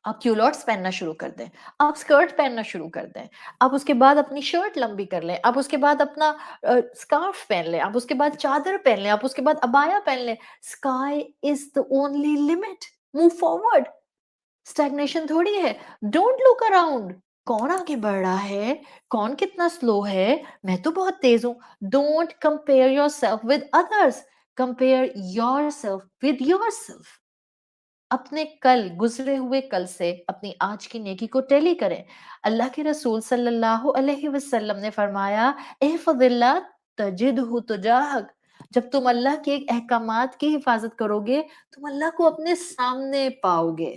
آپ کیولوٹس پہننا شروع کر دیں، آپ اسکرٹ پہننا شروع کر دیں، آپ اس کے بعد اپنی شرٹ لمبی کر لیں، آپ اس کے بعد اپنا اسکارف پہن لیں، آپ اس کے بعد چادر پہن لیں، آپ اس کے بعد عبایا پہن لیں۔ Sky is the only limit، move forward, stagnation تھوڑی ہے۔ ڈونٹ لک اراؤنڈ، کون آگے بڑھ رہا ہے، کون کتنا سلو ہے، میں تو بہت تیز ہوں۔ Don't compare your self with others, compare your self with your self. اپنے کل، گزرے ہوئے کل سے اپنی آج کی نیکی کو ٹیلی کریں۔ اللہ کے رسول صلی اللہ علیہ وسلم نے فرمایا احفظ اللہ تجدہ تجاہک، جب تم اللہ کے احکامات کی حفاظت کرو گے تم اللہ کو اپنے سامنے پاؤ گے۔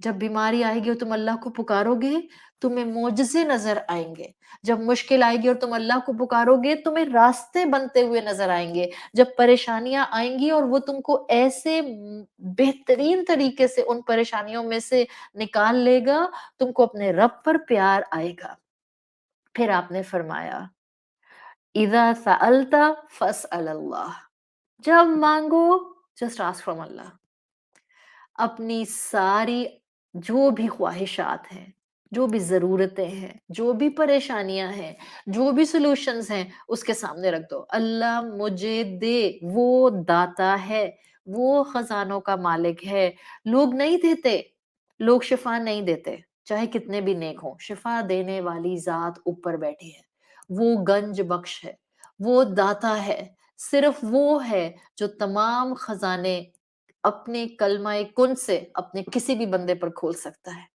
جب بیماری آئے گی اور تم اللہ کو پکارو گے تمہیں معجزے نظر آئیں گے۔ جب مشکل آئے گی اور تم اللہ کو پکارو گے تمہیں راستے بنتے ہوئے نظر آئیں گے۔ جب پریشانیاں آئیں گی اور وہ تم کو ایسے بہترین طریقے سے ان پریشانیوں میں سے نکال لے گا، تم کو اپنے رب پر پیار آئے گا۔ پھر آپ نے فرمایا اذا سألت فاسأل اللہ، جب مانگو جسٹ آسک فرام اللہ، اپنی ساری جو بھی خواہشات ہیں، جو بھی ضرورتیں ہیں، جو بھی پریشانیاں ہیں، جو بھی سلوشنز ہیں اس کے سامنے رکھ دو۔ اللہ مجھے دے، وہ داتا ہے، وہ خزانوں کا مالک ہے۔ لوگ نہیں دیتے، لوگ شفا نہیں دیتے، چاہے کتنے بھی نیک ہوں، شفا دینے والی ذات اوپر بیٹھی ہے، وہ گنج بخش ہے، وہ داتا ہے، صرف وہ ہے جو تمام خزانے اپنے کلمہ کن سے اپنے کسی بھی بندے پر کھول سکتا ہے۔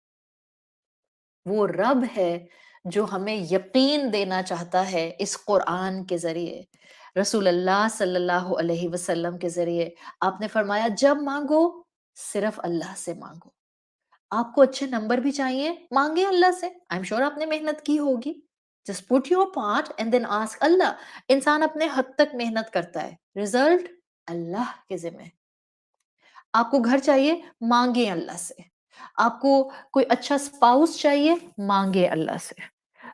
وہ رب ہے جو ہمیں یقین دینا چاہتا ہے اس قرآن کے ذریعے، رسول اللہ صلی اللہ علیہ وسلم کے ذریعے۔ آپ نے فرمایا جب مانگو صرف اللہ سے مانگو۔ آپ کو اچھے نمبر بھی چاہیے، مانگے اللہ سے، آئی ایم شور آپ نے محنت کی ہوگی۔ Just put your part and then ask Allah. انسان اپنے حد تک محنت کرتا ہے، رزلٹ اللہ کے ذمہ۔ آپ کو گھر چاہیے، مانگے اللہ سے۔ آپ کو کوئی اچھا سپاؤس چاہیے، مانگے اللہ سے۔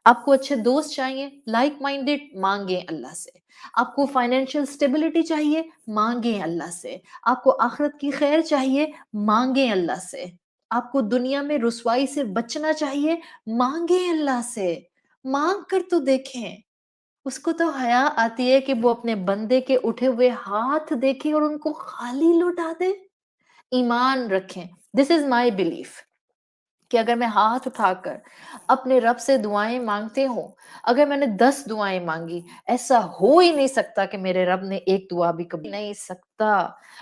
آپ کو اچھے دوست چاہیے، لائک مائنڈڈ، مانگے اللہ سے۔ آپ کو فائنینشیل سٹیبلٹی چاہیے، مانگے اللہ سے۔ آپ کو آخرت کی خیر چاہیے، مانگے اللہ سے۔ آپ کو دنیا میں رسوائی سے بچنا چاہیے، مانگے اللہ سے۔ مانگ کر تو دیکھیں، اس کو تو حیا آتی ہے کہ وہ اپنے بندے کے اٹھے ہوئے ہاتھ دیکھے اور ان کو خالی لوٹا دے۔ ایمان رکھیں، دس از مائی بلیف، کہ اگر میں ہاتھ اٹھا کر اپنے رب سے دعائیں مانگتے ہوں، اگر میں نے 10 دعائیں مانگی، ایسا ہو ہی نہیں سکتا کہ میرے رب نے ایک دعا بھی قبول نہیں سکتا۔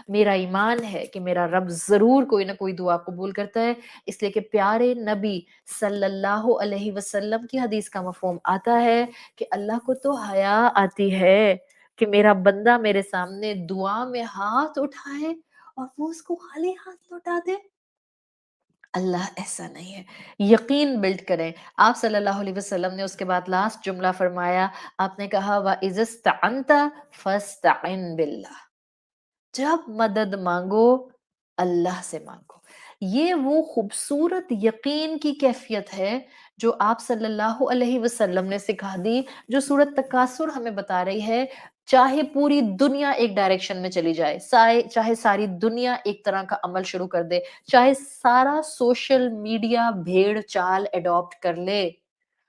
میرا ایمان ہے کہ میرا رب ضرور کوئی نہ کوئی دعا قبول کرتا ہے، اس لیے کہ پیارے نبی صلی اللہ علیہ وسلم کی حدیث کا مفہوم آتا ہے کہ اللہ کو تو حیا آتی ہے کہ میرا بندہ میرے سامنے دعا میں ہاتھ اٹھائے اور وہ اس کو خالی ہاتھ لوٹا دے؟ اللہ ایسا نہیں ہے. یقین بلڈ کریں. آپ صلی اللہ علیہ وسلم نے اس کے بعد لاسٹ جملہ فرمایا، آپ نے کہا وَإِذَا اسْتَعَنْتَ فَاسْتَعِنْ بِاللَّهِ. جب مدد مانگو اللہ سے مانگو. یہ وہ خوبصورت یقین کی کیفیت ہے جو آپ صلی اللہ علیہ وسلم نے سکھا دی، جو سورۃ تکاثر ہمیں بتا رہی ہے. چاہے پوری دنیا ایک ڈائریکشن میں چلی جائے، چاہے ساری دنیا ایک طرح کا عمل شروع کر دے، چاہے سارا سوشل میڈیا بھیڑ چال اڈاپٹ کر لے،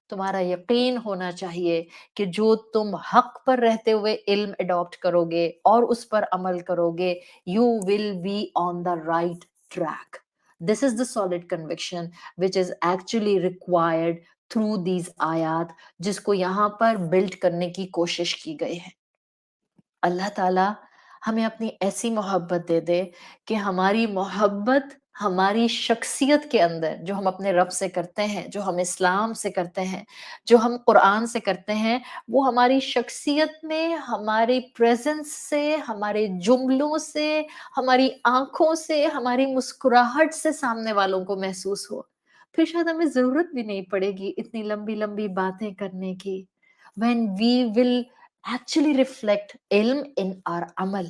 تمہارا یقین ہونا چاہیے کہ جو تم حق پر رہتے ہوئے علم اڈاپٹ کرو گے اور اس پر عمل کرو گے، you will be on the right track. This is the solid conviction which is actually required through these آیات، جس کو یہاں پر بلڈ کرنے کی کوشش کی گئی ہے. اللہ تعالیٰ ہمیں اپنی ایسی محبت دے دے کہ ہماری محبت ہماری شخصیت کے اندر، جو ہم اپنے رب سے کرتے ہیں، جو ہم اسلام سے کرتے ہیں، جو ہم قرآن سے کرتے ہیں، وہ ہماری شخصیت میں، ہماری پریزنس سے، ہمارے جملوں سے، ہماری آنکھوں سے، ہماری مسکراہٹ سے سامنے والوں کو محسوس ہو. پھر شاید ہمیں ضرورت بھی نہیں پڑے گی اتنی لمبی لمبی باتیں کرنے کی. when we will actually reflect علم in our عمل.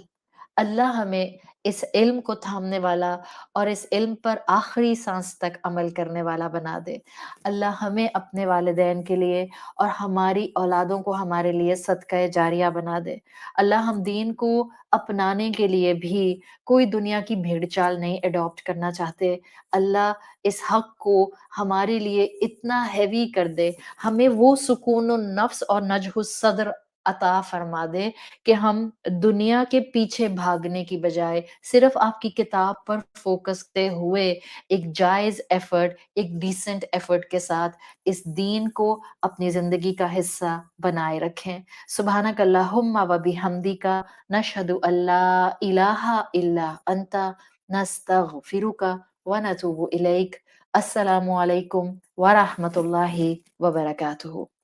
اللہ ہمیں اس علم کو تھامنے والا اور اس علم پر آخری سانس تک عمل کرنے والا بنا دے. اللہ ہمیں اپنے والدین کے لیے اور ہماری اولادوں کو ہمارے لیے صدقہ جاریہ بنا دے. اللہ ہم دین کو اپنانے کے لیے بھی کوئی دنیا کی بھیڑ چال نہیں اڈاپٹ کرنا چاہتے. اللہ اس حق کو ہمارے لیے اتنا ہیوی کر دے، ہمیں وہ سکون النفس اور نجح الصدر عطا فرما دے کہ ہم دنیا کے پیچھے بھاگنے کی بجائے صرف آپ کی کتاب پر فوکس کرتے ہوئے ایک جائز ایفرٹ، ایک ڈیسنٹ ایفرٹ کے ساتھ اس دین کو اپنی زندگی کا حصہ بنائے رکھیں. سبحانک اللہم و بحمدک نشہد ان لا الہ الا انت نستغفرک ونتوب الیک. السلام علیکم ورحمۃ اللہ وبرکاتہ.